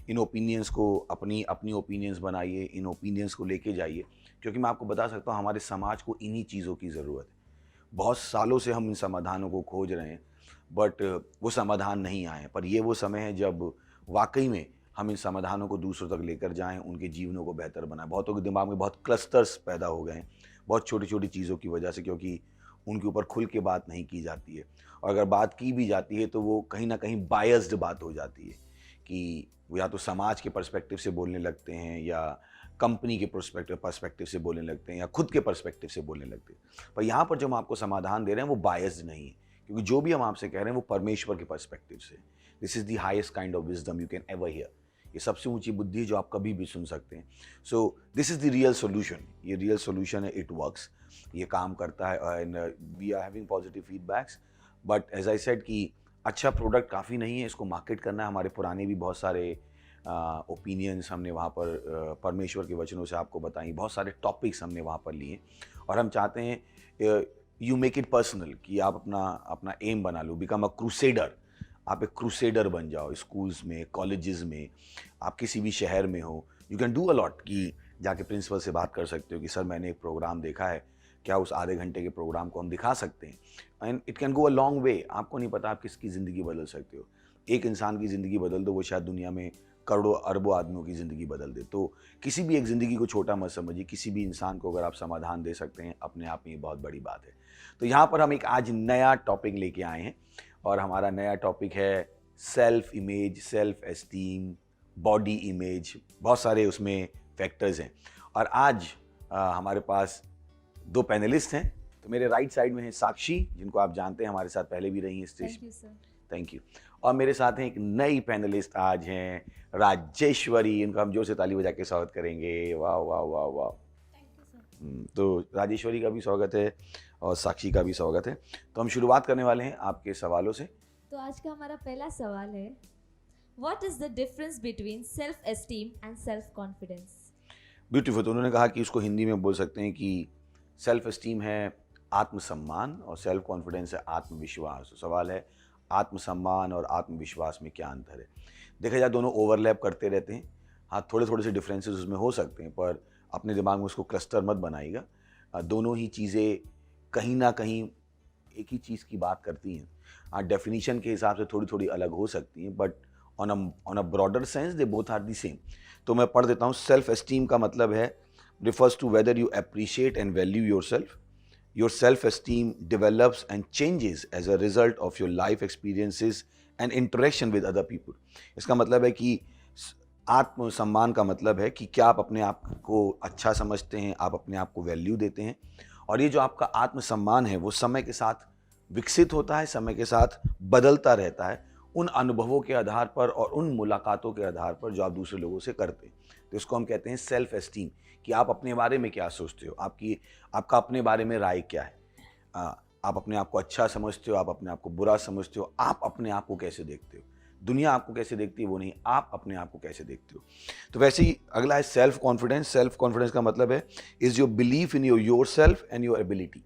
इन ओपिनियंस को अपनी ओपिनियंस बनाइए, इन ओपिनियंस को लेके जाइए, क्योंकि मैं आपको बता सकता हूँ हमारे समाज को इन्हीं चीज़ों की ज़रूरत है। बहुत सालों से हम इन समाधानों को खोज रहे हैं, बट वो समाधान नहीं आए। पर ये वो समय है जब वाकई में हम इन समाधानों को दूसरों तक लेकर जाएं, उनके जीवनों को बेहतर बनाएं। बहुतों के दिमाग में बहुत क्लस्टर्स पैदा हो गए हैं, बहुत छोटी छोटी चीज़ों की वजह से, क्योंकि उनके ऊपर खुल के बात नहीं की जाती है। और अगर बात की भी जाती है तो वो कहीं ना कहीं बायस्ड बात हो जाती है, कि वो या तो समाज के पर्सपेक्टिव से बोलने लगते हैं, या कंपनी के पर्सपेक्टिव से बोलने लगते हैं, या खुद के पर्सपेक्टिव से बोलने लगते हैं। पर यहाँ पर जो हम आपको समाधान दे रहे हैं वो बायस्ड नहीं है, क्योंकि जो भी हम आपसे कह रहे हैं वो परमेश्वर के पर्सपेक्टिव से। This is the highest kind of wisdom you can ever here. ये सबसे ऊंची बुद्धि है जो आप कभी भी सुन सकते हैं। So this is the real solution. ये रियल सोल्यूशन है, इट वर्क्स, ये काम करता है, and we are having positive feedbacks. But as I said कि अच्छा प्रोडक्ट काफ़ी नहीं है, इसको मार्केट करना है। हमारे पुराने भी बहुत सारे ओपिनियंस हमने वहाँ पर परमेश्वर के वचनों से आपको बताई, बहुत सारे टॉपिक्स हमने वहाँ पर लिए, और हम चाहते हैं यू मेक इट पर्सनल, कि आप अपना एम बना लो, बिकम अ क्रूसेडर। आप एक क्रूसेडर बन जाओ, स्कूल्स में, कॉलेजेस में, आप किसी भी शहर में हो, you can do a lot. कि जाके प्रिंसिपल से बात कर सकते हो कि सर मैंने एक प्रोग्राम देखा है, क्या उस आधे घंटे के प्रोग्राम को हम दिखा सकते हैं। And it can go a long way. आपको नहीं पता आप किसकी ज़िंदगी बदल सकते हो। एक इंसान की ज़िंदगी बदल दो, वो शायद दुनिया में करोड़ों अरबों आदमियों की ज़िंदगी बदल दे। तो किसी भी एक ज़िंदगी को छोटा मत समझिए। किसी भी इंसान को अगर आप समाधान दे सकते हैं, अपने आप में ये बहुत बड़ी बात है। तो यहाँ पर हम एक आज नया टॉपिक लेके आए हैं, और हमारा नया टॉपिक है self image, self esteem, body image. बहुत सारे उसमें फैक्टर्स हैं। और आज हमारे पास 2 पैनलिस्ट हैं। तो मेरे राइट साइड में है साक्षी, जिनको आप जानते हैं, हमारे साथ पहले भी रही हैं स्टेज। Thank you. और मेरे साथ हैं एक नई पैनलिस्ट आज हैं, राजेश्वरी। इनका हम जोर से ताली बजा के स्वागत करेंगे। वाह वाह वाह वाह। तो राजेश्वरी का भी स्वागत है और साक्षी का भी स्वागत है। तो हम शुरुआत करने वाले हैं आपके सवालों से। तो आज का हमारा पहला सवाल है, what is the difference between self esteem and self confidence? Beautiful. तो उन्होंने कहा कि उसको हिंदी में बोल सकते हैं कि सेल्फ एस्टीम है आत्मसम्मान और सेल्फ कॉन्फिडेंस है आत्मविश्वास। तो सवाल है, आत्मसम्मान और आत्मविश्वास में क्या अंतर है? देखा जाए दोनों ओवरलैप करते रहते हैं। हाँ, थोड़े थोड़े से डिफरेंसेस उसमें हो सकते हैं, पर अपने दिमाग में उसको क्लस्टर मत बनाइएगा। दोनों ही चीज़ें कहीं ना कहीं एक ही चीज़ की बात करती हैं। हाँ, डेफिनेशन के हिसाब से थोड़ी थोड़ी अलग हो सकती हैं, but on a broader sense they both are the same. तो मैं पढ़ देता हूँ। सेल्फ एस्टीम का मतलब है refers to whether you appreciate and value yourself. Your self-esteem develops and changes as a result of your life experiences and interaction with other people. इसका मतलब है कि आत्मसम्मान का मतलब है कि क्या आप अपने आप को अच्छा समझते हैं, आप अपने आप को वैल्यू देते हैं। और ये जो आपका आत्मसम्मान है वो समय के साथ विकसित होता है, समय के साथ बदलता रहता है, उन अनुभवों के आधार पर और उन मुलाकातों के आधार पर जो आप दूसरे लोगों से करते हैं। तो इसको हम कहते हैं सेल्फ एस्टीम, कि आप अपने बारे में क्या सोचते हो, आपका अपने बारे में राय क्या है। आप अपने आप को अच्छा समझते हो, आप अपने आप को बुरा समझते हो, आप अपने आप को कैसे देखते हो। दुनिया आपको कैसे देखती है वो नहीं, आप अपने आप को कैसे देखते हो। तो वैसे ही अगला है सेल्फ कॉन्फिडेंस। सेल्फ कॉन्फिडेंस का मतलब है is your belief in your self and your ability.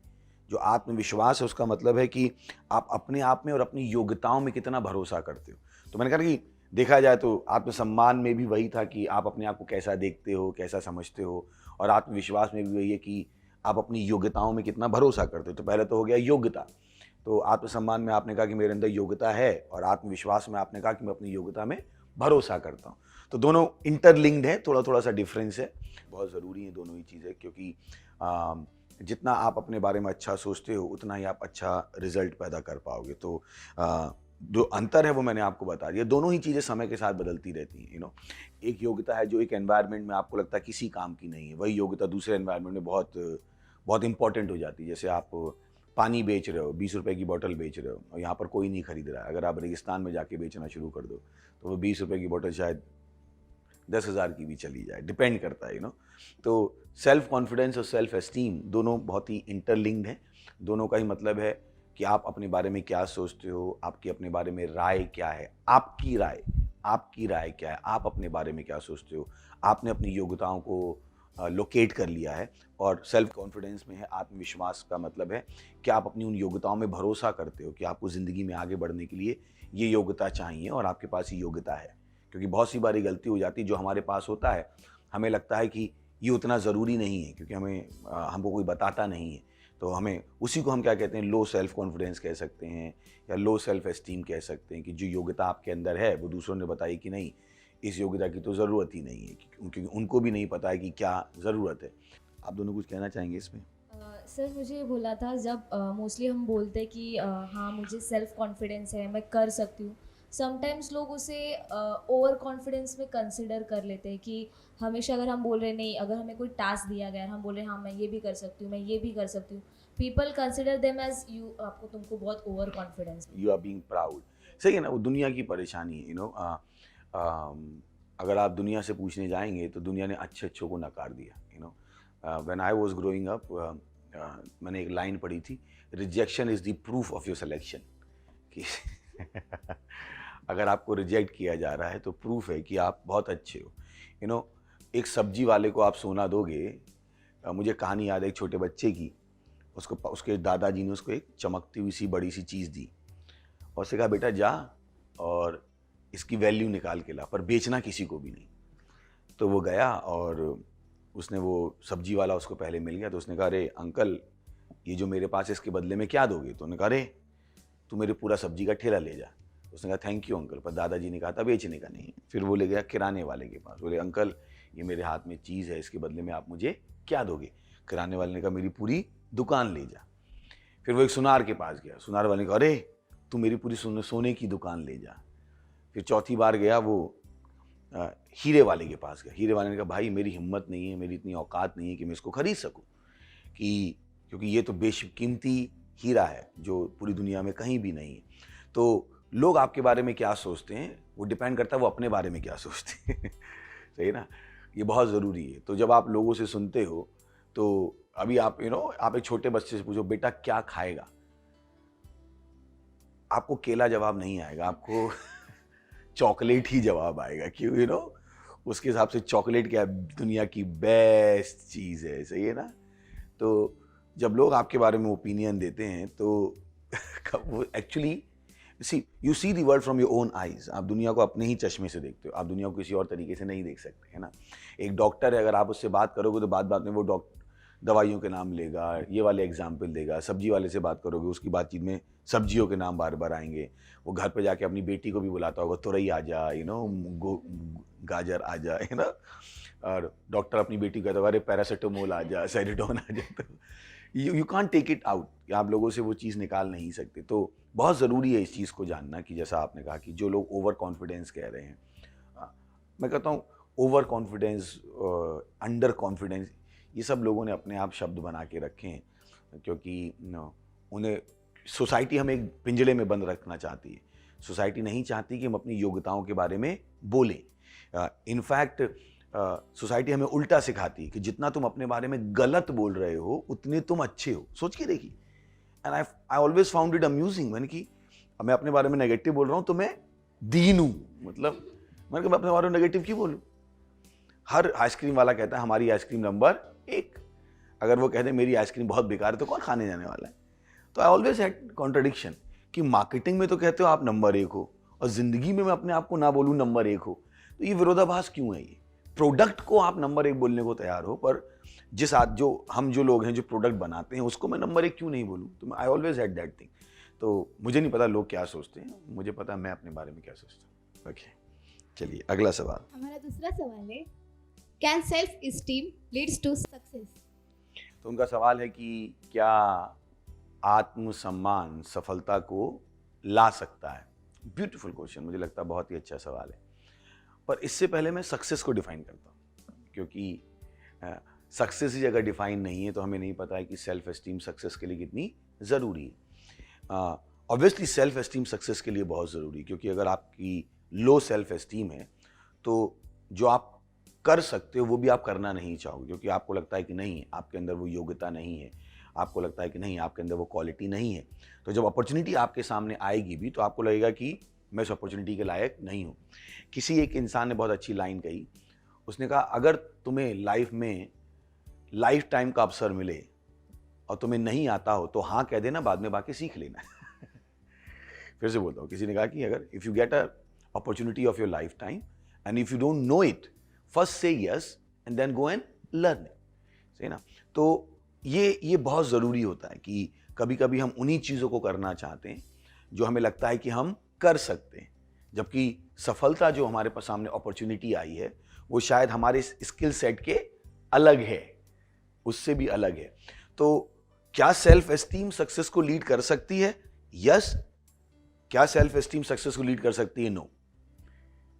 जो आत्मविश्वास है उसका मतलब है कि आप अपने आप में और अपनी योग्यताओं में कितना भरोसा करते हो। तो मैंने कहा कि देखा जाए तो आत्मसम्मान में भी वही था कि आप अपने आप को कैसा देखते हो, कैसा समझते हो, और आत्मविश्वास में भी वही है कि आप अपनी योग्यताओं में कितना भरोसा करते हो। तो पहले तो हो गया योग्यता। तो आत्मसम्मान में आपने कहा कि मेरे अंदर योग्यता है, और आत्मविश्वास में आपने कहा कि मैं अपनी योग्यता में भरोसा करता हूँ। तो दोनों इंटरलिंक्ड है, थोड़ा थोड़ा सा डिफरेंस है। बहुत ज़रूरी है दोनों ही चीज़ें, क्योंकि जितना आप अपने बारे में अच्छा सोचते हो उतना ही आप अच्छा रिजल्ट पैदा कर पाओगे। तो जो अंतर है वो मैंने आपको बता दिया। दोनों ही चीज़ें समय के साथ बदलती रहती हैं। एक योग्यता है जो एक एनवायरनमेंट में आपको लगता है किसी काम की नहीं है, वही योग्यता दूसरे एनवायरनमेंट में बहुत बहुत इंपॉर्टेंट हो जाती है। जैसे आप पानी बेच रहे हो, 20 रुपए की बोतल बेच रहे हो, और यहाँ पर कोई नहीं खरीद रहा है। अगर आप रेगिस्तान में जाके बेचना शुरू कर दो तो वो 20 रुपए की बोतल शायद 10,000 की भी चली जाए, डिपेंड करता है। तो सेल्फ कॉन्फिडेंस और सेल्फ एस्टीम दोनों बहुत ही इंटरलिंक्ड हैं। दोनों का ही मतलब है कि आप अपने बारे में क्या सोचते हो, आपकी अपने बारे में राय क्या है, आपकी राय क्या है, आप अपने बारे में क्या सोचते हो, आपने अपनी योग्यताओं को लोकेट कर लिया है। और सेल्फ कॉन्फिडेंस में है, आत्मविश्वास का मतलब है कि आप अपनी उन योग्यताओं में भरोसा करते हो कि आपको ज़िंदगी में आगे बढ़ने के लिए ये योग्यता चाहिए और आपके पास ये योग्यता है। क्योंकि बहुत सी बारी गलती हो जाती है, जो हमारे पास होता है हमें लगता है कि ये उतना ज़रूरी नहीं है, क्योंकि हमको कोई बताता नहीं है, तो हमें उसी को हम क्या कहते हैं, लो सेल्फ कॉन्फिडेंस कह सकते हैं या लो सेल्फ एस्टीम कह सकते हैं, कि जो योग्यता आपके अंदर है वो दूसरों ने बताई कि नहीं, इस योग्यता की तो ज़रूरत ही नहीं है, क्योंकि उनको भी नहीं पता है कि क्या ज़रूरत है। आप दोनों कुछ कहना चाहेंगे इसमें? सर मुझे ये बोला था, जब मोस्टली हम बोलते हैं कि हाँ मुझे सेल्फ कॉन्फिडेंस है, मैं कर सकती हूँ, समटाइम्स लोग उसे ओवर कॉन्फिडेंस में कंसिडर कर लेते हैं कि हमेशा अगर हम बोल रहे नहीं, अगर हमें कोई टास्क दिया गया है, हम बोल रहे हाँ मैं ये भी कर सकती हूँ, मैं ये भी कर सकती हूँ, people consider them as you, तुमको बहुत over confidence, you are being proud. सही है ना, वो दुनिया की परेशानी है। अगर आप दुनिया से पूछने जाएंगे तो दुनिया ने अच्छे अच्छों को नकार दिया। When I was growing up, मैंने एक लाइन पढ़ी थी, rejection is the proof of your selection. कि अगर आपको रिजेक्ट किया जा रहा है तो प्रूफ है कि आप बहुत अच्छे हो। एक सब्जी वाले को आप सोना दोगे, मुझे कहानी याद है एक छोटे बच्चे की, उसके दादाजी ने उसको एक चमकती हुई सी बड़ी सी चीज़ दी और उससे कहा बेटा जा और इसकी वैल्यू निकाल के ला, पर बेचना किसी को भी नहीं। तो वो गया और उसने, वो सब्जी वाला उसको पहले मिल गया, तो उसने कहा अरे अंकल ये जो मेरे पास है इसके बदले में क्या दोगे? तो उन्होंने कहा अरे तू मेरे पूरा सब्जी का ठेला ले जा। उसने कहा थैंक यू अंकल, पर दादाजी ने कहा था बेचने का नहीं। फिर वो ले गया किराने वाले के पास, बोले अंकल ये मेरे हाथ में चीज़ है, इसके बदले में आप मुझे क्या दोगे? किराने वाले ने कहा मेरी पूरी दुकान ले जा। फिर वो एक सुनार के पास गया, सुनार वाले ने कहा अरे तू मेरी पूरी सोने की दुकान ले जा। फिर चौथी बार गया वो हीरे वाले के पास गया, हीरे वाले ने कहा भाई मेरी हिम्मत नहीं है, मेरी इतनी औकात नहीं है कि मैं इसको खरीद सकूं, क्योंकि ये तो बेशकीमती हीरा है जो पूरी दुनिया में कहीं भी नहीं है। तो लोग आपके बारे में क्या सोचते हैं वो डिपेंड करता है वो अपने बारे में क्या सोचते हैं। सही है ना, ये बहुत ज़रूरी है। तो जब आप लोगों से सुनते हो तो अभी आप आप एक छोटे बच्चे से पूछो बेटा क्या खाएगा, आपको केला जवाब नहीं आएगा, आपको चॉकलेट ही जवाब आएगा। क्यों? उसके हिसाब से चॉकलेट क्या दुनिया की बेस्ट चीज़ है। सही है ना। तो जब लोग आपके बारे में ओपिनियन देते हैं तो वो actually you see the world from your own eyes. आप दुनिया को अपने ही चश्मे से देखते हो, आप दुनिया को किसी और तरीके से नहीं देख सकते, है ना। एक डॉक्टर है, अगर आप उससे बात करोगे तो बात बात में वो दवाइयों के नाम लेगा, ये वाले एग्जाम्पल देगा। सब्जी वाले से बात करोगे, उसकी बातचीत में सब्जियों के नाम बार बार आएंगे। वो घर पे जाके अपनी बेटी को भी बुलाता होगा, तुरई आ जा, गाजर आ जा, है ना। और डॉक्टर अपनी बेटी को कहता होगा अरे पैरासीटामोल आ जा, सेरिडोन आ जा। तो you can't take it out, आप लोगों से वो चीज़ निकाल नहीं सकते। तो बहुत ज़रूरी है इस चीज़ को जानना कि जैसा आपने कहा कि जो लोग ओवर कॉन्फिडेंस कह रहे हैं, मैं कहता हूँ ओवर कॉन्फिडेंस, अंडर कॉन्फिडेंस, ये सब लोगों ने अपने आप शब्द बना के रखे हैं, क्योंकि उन्हें सोसाइटी हमें एक पिंजड़े में बंद रखना चाहती है। सोसाइटी नहीं चाहती कि हम अपनी योग्यताओं के बारे में बोलें। इनफैक्ट सोसाइटी हमें उल्टा सिखाती है कि जितना तुम अपने बारे में गलत बोल रहे हो उतने तुम अच्छे हो। सोच के देखिए, and I always found it amusing. मैंने कि मैं अपने बारे में नेगेटिव बोल रहा हूँ तो मैं दीन हूँ, मतलब मैं अपने बारे में नेगेटिव क्यों बोलूँ। हर आइसक्रीम वाला कहता है हमारी आइसक्रीम नंबर 1, अगर वो कहते मेरी आइसक्रीम बहुत बेकार है तो कौन खाने जाने वाला है। तो आई ऑलवेज हैड कॉन्ट्रडिक्शन कि मार्केटिंग में तो कहते हो आप नंबर 1 हो और ज़िंदगी में मैं अपने आप को ना बोलूँ नंबर 1 हो, तो ये विरोधाभास क्यों है। ये प्रोडक्ट को आप नंबर 1 बोलने को तैयार हो, पर जो लोग हैं जो प्रोडक्ट बनाते हैं उसको मैं नंबर 1 क्यों नहीं बोलूँ। तो I always had that thing. तो मुझे नहीं पता लोग क्या सोचते हैं, मुझे पता मैं अपने बारे में क्या सोचता हूँ। ओके, चलिए अगला सवाल। हमारा दूसरा सवाल है, can self esteem leads to success. तो उनका सवाल है कि क्या आत्मसम्मान सफलता को ला सकता है। ब्यूटीफुल क्वेश्चन, मुझे लगता है बहुत ही अच्छा सवाल है। पर इससे पहले मैं सक्सेस को डिफाइन करता हूँ, क्योंकि सक्सेस ही अगर डिफाइन नहीं है तो हमें नहीं पता है कि सेल्फ एस्टीम सक्सेस के लिए कितनी ज़रूरी है। ऑब्वियसली सेल्फ एस्टीम सक्सेस के लिए बहुत ज़रूरी है, क्योंकि अगर आपकी लो सेल्फ एस्टीम है तो जो आप कर सकते हो वो भी आप करना नहीं चाहोगे, क्योंकि आपको लगता है कि नहीं आपके अंदर वो योग्यता नहीं है, आपको लगता है कि नहीं आपके अंदर वो क्वालिटी नहीं है। तो जब अपॉर्चुनिटी आपके सामने आएगी भी तो आपको लगेगा कि मैं उस अपॉर्चुनिटी के लायक नहीं हूँ। किसी एक इंसान ने बहुत अच्छी लाइन कही, उसने कहा अगर तुम्हें लाइफ में लाइफ टाइम का अवसर मिले और तुम्हें नहीं आता हो तो हाँ कह देना, बाद में बाकी सीख लेना। फिर से बोलता हूँ, किसी ने कहा कि अगर if you get a opportunity of your life time and if you don't know it, first say yes and then go and learn it, सही ना। तो ये बहुत ज़रूरी होता है कि कभी कभी हम उन्हीं चीज़ों को करना चाहते हैं जो हमें लगता है कि हम कर सकते हैं, जबकि सफलता जो हमारे पास सामने अपॉर्चुनिटी आई है वो शायद हमारे स्किल सेट के अलग है, उससे भी अलग है। तो क्या सेल्फ एस्टीम सक्सेस को लीड कर सकती है? यस। क्या सेल्फ एस्टीम सक्सेस को लीड कर सकती है? नो।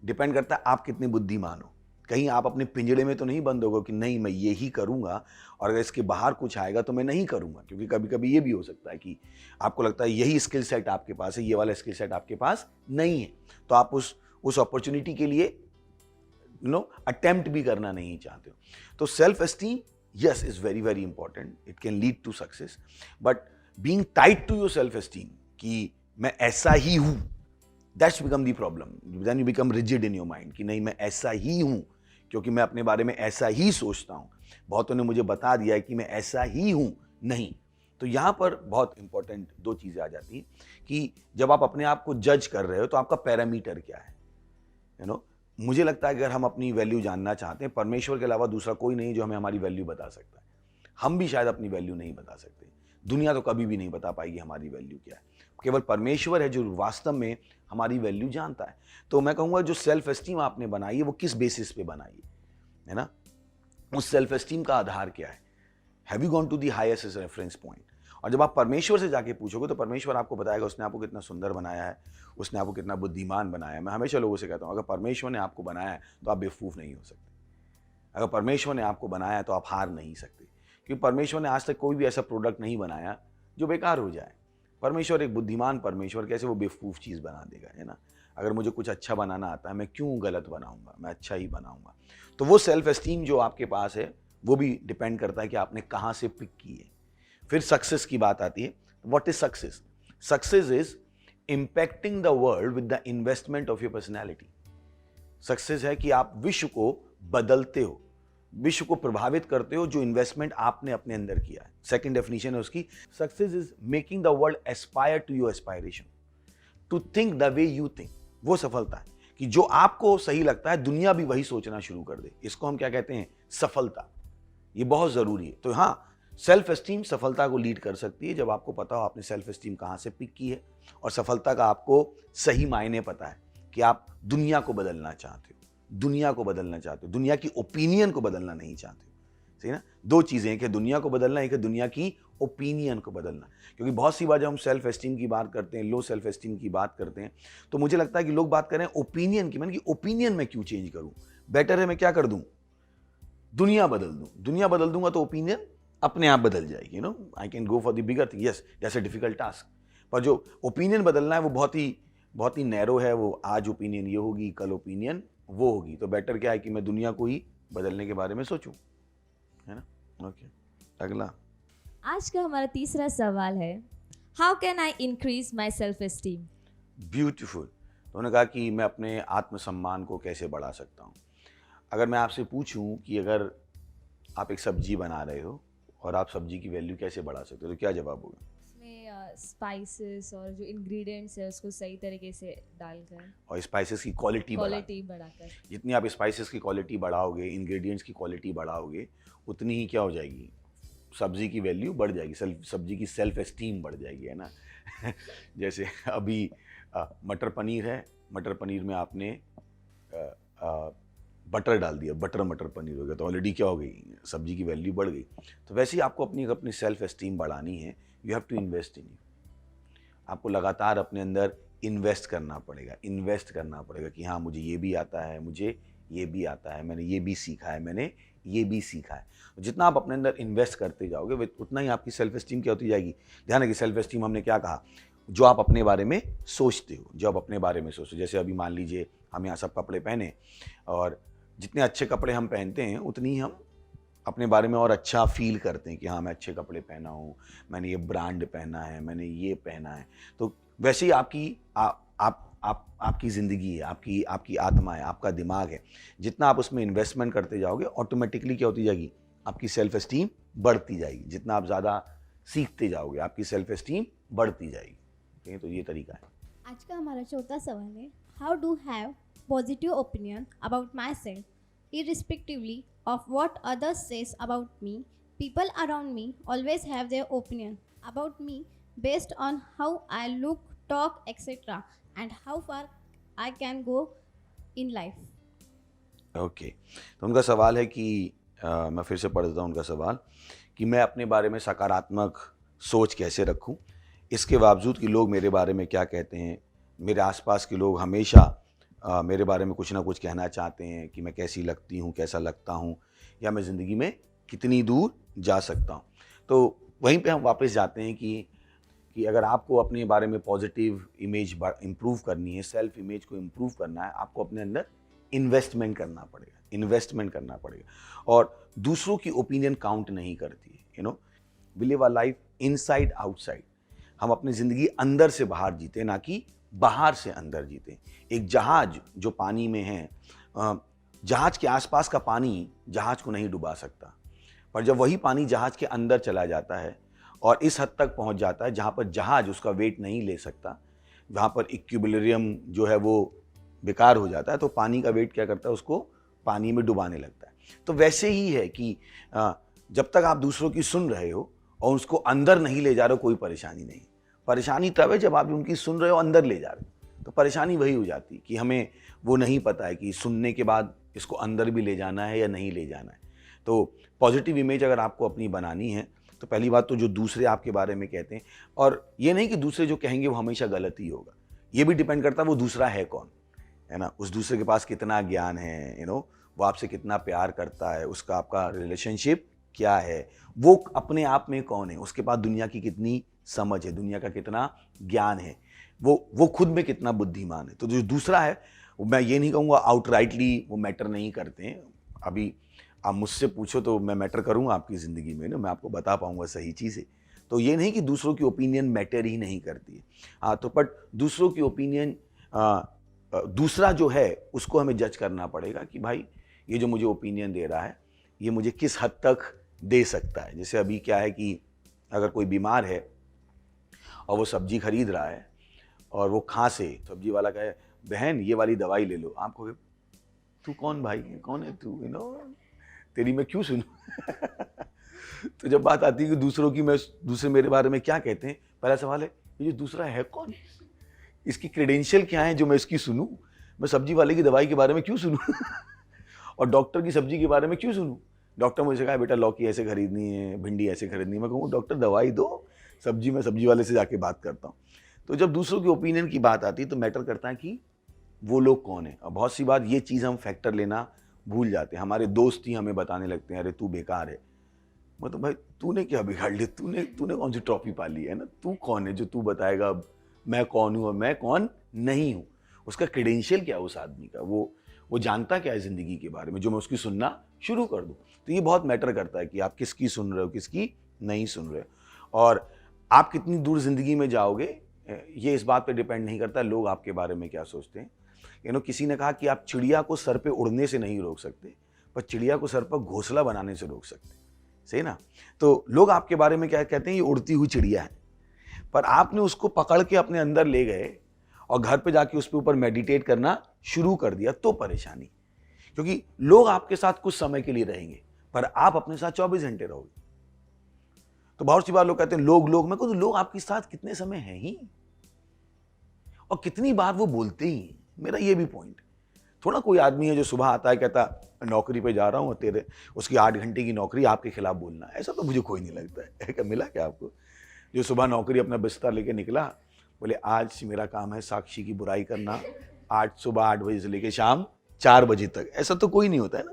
डिपेंड करता है आप कितने बुद्धिमान हो। कहीं आप अपने पिंजड़े में तो नहीं बंद होगे कि नहीं मैं ये ही करूंगा और अगर इसके बाहर कुछ आएगा तो मैं नहीं करूंगा, क्योंकि कभी कभी ये भी हो सकता है कि आपको लगता है यही स्किल सेट आपके पास है, ये वाला स्किल सेट आपके पास नहीं है, तो आप उस अपॉर्चुनिटी के लिए अटेम्प्ट भी करना नहीं चाहते हो। तो self esteem yes is very very important, it can lead to success, but being tied to your self esteem कि मैं ऐसा ही हूं, that's become the problem, then you become rigid in your mind कि नहीं मैं ऐसा ही हूं क्योंकि मैं अपने बारे में ऐसा ही सोचता हूं, बहुतों ने मुझे बता दिया है कि मैं ऐसा ही हूं। नहीं, तो यहां पर बहुत इंपॉर्टेंट दो चीजें आ जाती हैं कि जब आप अपने आप को जज कर रहे हो तो आपका पैरामीटर क्या है। मुझे लगता है अगर हम अपनी वैल्यू जानना चाहते हैं, परमेश्वर के अलावा दूसरा कोई नहीं जो हमें हमारी वैल्यू बता सकता है। हम भी शायद अपनी वैल्यू नहीं बता सकते, दुनिया तो कभी भी नहीं बता पाएगी हमारी वैल्यू क्या है, केवल परमेश्वर है जो वास्तव में हमारी वैल्यू जानता है। तो मैं कहूँगा जो सेल्फ एस्टीम आपने बनाई है वो किस बेसिस पे बनाई है ना, उस सेल्फ एस्टीम का आधार क्या है। Have you gone to the highest as reference point. और जब आप परमेश्वर से जाके पूछोगे तो परमेश्वर आपको बताएगा उसने आपको कितना सुंदर बनाया है, उसने आपको कितना बुद्धिमान बनाया है। मैं हमेशा लोगों से कहता हूँ अगर परमेश्वर ने आपको बनाया है तो आप बेवकूफ़ नहीं हो सकते, अगर परमेश्वर ने आपको बनाया है तो आप हार नहीं सकते, क्योंकि परमेश्वर ने आज तक कोई भी ऐसा प्रोडक्ट नहीं बनाया जो बेकार हो जाए। परमेश्वर एक बुद्धिमान परमेश्वर, कैसे वो बेवकूफ़ चीज़ बना देगा, है ना। अगर मुझे कुछ अच्छा बनाना आता है मैं क्यों गलत बनाऊंगा, मैं अच्छा ही बनाऊंगा। तो वो सेल्फ एस्टीम जो आपके पास है वो भी डिपेंड करता है कि आपने कहाँ से पिक की है। फिर सक्सेस की बात आती है। What is success? Success is impacting the world with the investment of your personality. Success है कि आप विश्व को बदलते हो, विश्व को प्रभावित करते हो जो इन्वेस्टमेंट आपने अपने अंदर किया है। सेकंड डेफिनेशन है उसकी, success is making the world aspire to your aspiration, to think the way you think. वो सफलता है कि जो आपको सही लगता है दुनिया भी वही सोचना शुरू कर दे। इसको हम क्या कहते हैं? सफलता। ये बहुत जरूरी है। तो हाँ, सेल्फ एस्टीम सफलता को लीड कर सकती है जब आपको पता हो आपने सेल्फ एस्टीम कहाँ से पिक की है और सफलता का आपको सही मायने पता है कि आप दुनिया को बदलना चाहते हो, दुनिया को बदलना चाहते हो, दुनिया की ओपिनियन को बदलना नहीं चाहते हो। सही ना, दो चीज़ें, एक है दुनिया को बदलना, एक है दुनिया की ओपिनियन को बदलना। क्योंकि बहुत सी बार जब हम सेल्फ एस्टीम की बात करते हैं, लो सेल्फ एस्टीम की बात करते हैं, तो मुझे लगता है कि लोग बात करें ओपिनियन की, मैंने कि ओपिनियन में क्यों चेंज करूँ, बेटर है मैं क्या कर दूँ, दुनिया बदल दूँ। दुनिया बदल दूंगा तो ओपिनियन अपने आप बदल जाएगी। आई can go for the bigger thing, yes that's a difficult task, पर जो ओपिनियन बदलना है वो बहुत ही नैरो है। वो आज ओपिनियन ये होगी, कल ओपिनियन वो होगी। तो बेटर क्या है कि मैं दुनिया को ही बदलने के बारे में सोचूं, है ना। ओके, अगला। आज का हमारा तीसरा सवाल है, how can I increase my self esteem? Beautiful. तो उन्होंने कहा कि मैं अपने आत्मसम्मान को कैसे बढ़ा सकता हूँ। अगर मैं आपसे पूछूं कि अगर आप एक सब्जी बना रहे हो और आप सब्जी की वैल्यू कैसे बढ़ा सकते हो, तो क्या जवाब होगा? इसमें स्पाइसेस और जो इंग्रेडिएंट्स है उसको सही तरीके से डालकर और स्पाइसेस की क्वालिटी बढ़ाकर। जितनी आप स्पाइसेस की क्वालिटी बढ़ाओगे, इंग्रेडिएंट्स की क्वालिटी बढ़ाओगे, उतनी ही क्या हो जाएगी, सब्जी की वैल्यू बढ़ जाएगी, सब्जी की सेल्फ एस्टीम बढ़ जाएगी, है ना। जैसे अभी मटर पनीर है, मटर पनीर में आपने बटर डाल दिया, बटर मटर पनीर हो गया, तो ऑलरेडी क्या हो गई, सब्जी की वैल्यू बढ़ गई। तो वैसे ही आपको अपनी सेल्फ एस्टीम बढ़ानी है, you have to invest in you. आपको लगातार अपने अंदर इन्वेस्ट करना पड़ेगा कि हाँ मुझे ये भी आता है, मुझे ये भी आता है, मैंने ये भी सीखा है, मैंने ये भी सीखा है। जितना आप अपने अंदर इन्वेस्ट करते जाओगे उतना ही आपकी सेल्फ एस्टीम क्या होती जाएगी। ध्यान है कि सेल्फ एस्टीम हमने क्या कहा, जो आप अपने बारे में सोचते हो, जो आप अपने बारे में सोचते हो। जैसे अभी मान लीजिए हम यहाँ सब कपड़े पहने, और जितने अच्छे कपड़े हम पहनते हैं उतनी हम अपने बारे में और अच्छा फील करते हैं कि हाँ मैं अच्छे कपड़े पहना हूँ, मैंने ये ब्रांड पहना है, मैंने ये पहना है। तो वैसे ही आपकी ज़िंदगी है, आपकी आत्मा है, आपका दिमाग है। जितना आप उसमें इन्वेस्टमेंट करते जाओगे ऑटोमेटिकली क्या होती जाएगी, आपकी सेल्फ एस्टीम बढ़ती जाएगी। जितना आप ज़्यादा सीखते जाओगे आपकी सेल्फ एस्टीम बढ़ती जाएगी। ठीक है, तो ये तरीका है। आज का हमारा चौथा सवाल है, how do have positive opinion about my self irrespectively of what others says about me. People around me always have their opinion about me based on how I look, talk etcetera and how far I can go in life. Okay, तो उनका सवाल है कि मैं फिर से पढ़ता हूँ उनका सवाल कि मैं अपने बारे में सकारात्मक सोच कैसे रखूँ, इसके बावजूद कि लोग मेरे बारे में क्या कहते हैं। मेरे आसपास के लोग हमेशा मेरे बारे में कुछ ना कुछ कहना चाहते हैं कि मैं कैसी लगती हूँ, कैसा लगता हूँ, या मैं ज़िंदगी में कितनी दूर जा सकता हूँ। तो वहीं पे हम वापस जाते हैं कि अगर आपको अपने बारे में पॉजिटिव इमेज इम्प्रूव करनी है, सेल्फ इमेज को इम्प्रूव करना है, आपको अपने अंदर इन्वेस्टमेंट करना पड़ेगा। और दूसरों की ओपिनियन काउंट नहीं करती है। We live a life inside outside. हम अपनी ज़िंदगी अंदर से बाहर जीते, ना कि बाहर से अंदर जीते। एक जहाज जो पानी में है, जहाज के आसपास का पानी जहाज को नहीं डुबा सकता, पर जब वही पानी जहाज के अंदर चला जाता है और इस हद तक पहुंच जाता है जहां पर जहाज उसका वेट नहीं ले सकता, वहां पर इक्विलिब्रियम जो है वो बेकार हो जाता है, तो पानी का वेट क्या करता है, उसको पानी में डुबाने लगता है। तो वैसे ही है कि जब तक आप दूसरों की सुन रहे हो और उसको अंदर नहीं ले जा रहे हो, कोई परेशानी नहीं। परेशानी तब है जब आप उनकी सुन रहे हो, अंदर ले जा रहे हो, तो परेशानी वही हो जाती है कि हमें वो नहीं पता है कि सुनने के बाद इसको अंदर भी ले जाना है या नहीं ले जाना है। तो पॉजिटिव इमेज अगर आपको अपनी बनानी है, तो पहली बात तो जो दूसरे आपके बारे में कहते हैं, और ये नहीं कि दूसरे जो कहेंगे वो हमेशा गलत ही होगा, ये भी डिपेंड करता है वो दूसरा है कौन, है ना। उस दूसरे के पास कितना ज्ञान है, वो आपसे कितना प्यार करता है, उसका आपका रिलेशनशिप क्या है, वो अपने आप में कौन है, उसके पास दुनिया की कितनी समझ है, दुनिया का कितना ज्ञान है, वो खुद में कितना बुद्धिमान है। तो जो दूसरा है, मैं ये नहीं कहूँगा आउटराइटली वो मैटर नहीं करते हैं। अभी आप मुझसे पूछो तो मैं मैटर करूँगा आपकी ज़िंदगी में, मैं आपको बता पाऊँगा सही चीज़ें। तो ये नहीं कि दूसरों की ओपिनियन मैटर ही नहीं करती है। हाँ, तो बट दूसरों की ओपिनियन, दूसरा जो है उसको हमें जज करना पड़ेगा कि भाई ये जो मुझे ओपिनियन दे रहा है ये मुझे किस हद तक दे सकता है। जैसे अभी क्या है कि अगर कोई बीमार है और वो सब्जी खरीद रहा है और वो खांसे, सब्जी वाला कहे बहन ये वाली दवाई ले लो, आप कहोगे तू कौन भाई, कौन है तू, तेरी मैं क्यों सुनूं। तो जब बात आती है कि दूसरों की, मैं दूसरे मेरे बारे में क्या कहते हैं, पहला सवाल है ये जो दूसरा है कौन, इसकी क्रेडेंशियल क्या है जो मैं इसकी सुनूं। मैं सब्जी वाले की दवाई के बारे में क्यों सुनूं और डॉक्टर की सब्जी के बारे में क्यों सुनूं। डॉक्टर मुझे कहा बेटा लौकी ऐसे खरीदनी है, भिंडी ऐसे खरीदनी है, मैं कहूँ डॉक्टर दवाई दो, सब्जी में सब्जी वाले से जाके बात करता हूँ। तो जब दूसरों की ओपिनियन की बात आती है तो मैटर करता है कि वो लोग कौन है। और बहुत सी बात ये चीज़ हम फैक्टर लेना भूल जाते हैं। हमारे दोस्त ही हमें बताने लगते हैं अरे तू बेकार है। मतलब भाई तूने क्या बिगाड़ लिया, तूने कौन सी ट्रॉफी पाली है ना, तू कौन है जो तू बताएगा मैं कौन हूँ और मैं कौन नहीं हूँ। उसका क्रेडेंशियल क्या है उस आदमी का, वो जानता क्या है ज़िंदगी के बारे में, जो मैं उसकी सुनना शुरू कर दूँ। तो ये बहुत मैटर करता है कि आप किसकी सुन रहे हो, किसकी नहीं सुन रहे हो। और आप कितनी दूर ज़िंदगी में जाओगे ये इस बात पे डिपेंड नहीं करता लोग आपके बारे में क्या सोचते हैं। किसी ने कहा कि आप चिड़िया को सर पे उड़ने से नहीं रोक सकते, पर चिड़िया को सर पर घोंसला बनाने से रोक सकते, सही ना। तो लोग आपके बारे में क्या कहते हैं, ये उड़ती हुई चिड़िया है, पर आपने उसको पकड़ के अपने अंदर ले गए और घर पे जाके उस पे ऊपर मेडिटेट करना शुरू कर दिया तो परेशानी। क्योंकि लोग आपके साथ कुछ समय के लिए रहेंगे पर आप अपने साथ 24 घंटे रहोगे। तो बहुत सी बार लोग कहते हैं लोग, मैं कहूँ तो लोग आपके साथ कितने समय हैं ही और कितनी बार वो बोलते ही। मेरा ये भी पॉइंट, थोड़ा कोई आदमी है जो सुबह आता है कहता नौकरी पे जा रहा हूँ और तेरे उसकी 8 घंटे की नौकरी आपके खिलाफ बोलना, ऐसा तो मुझे कोई नहीं लगता है। क्या मिला क्या आपको, जो सुबह नौकरी अपना बिस्तर लेके निकला, बोले आज मेरा काम है साक्षी की बुराई करना, सुबह 8 बजे से लेके शाम 4 बजे तक, ऐसा तो कोई नहीं होता है ना।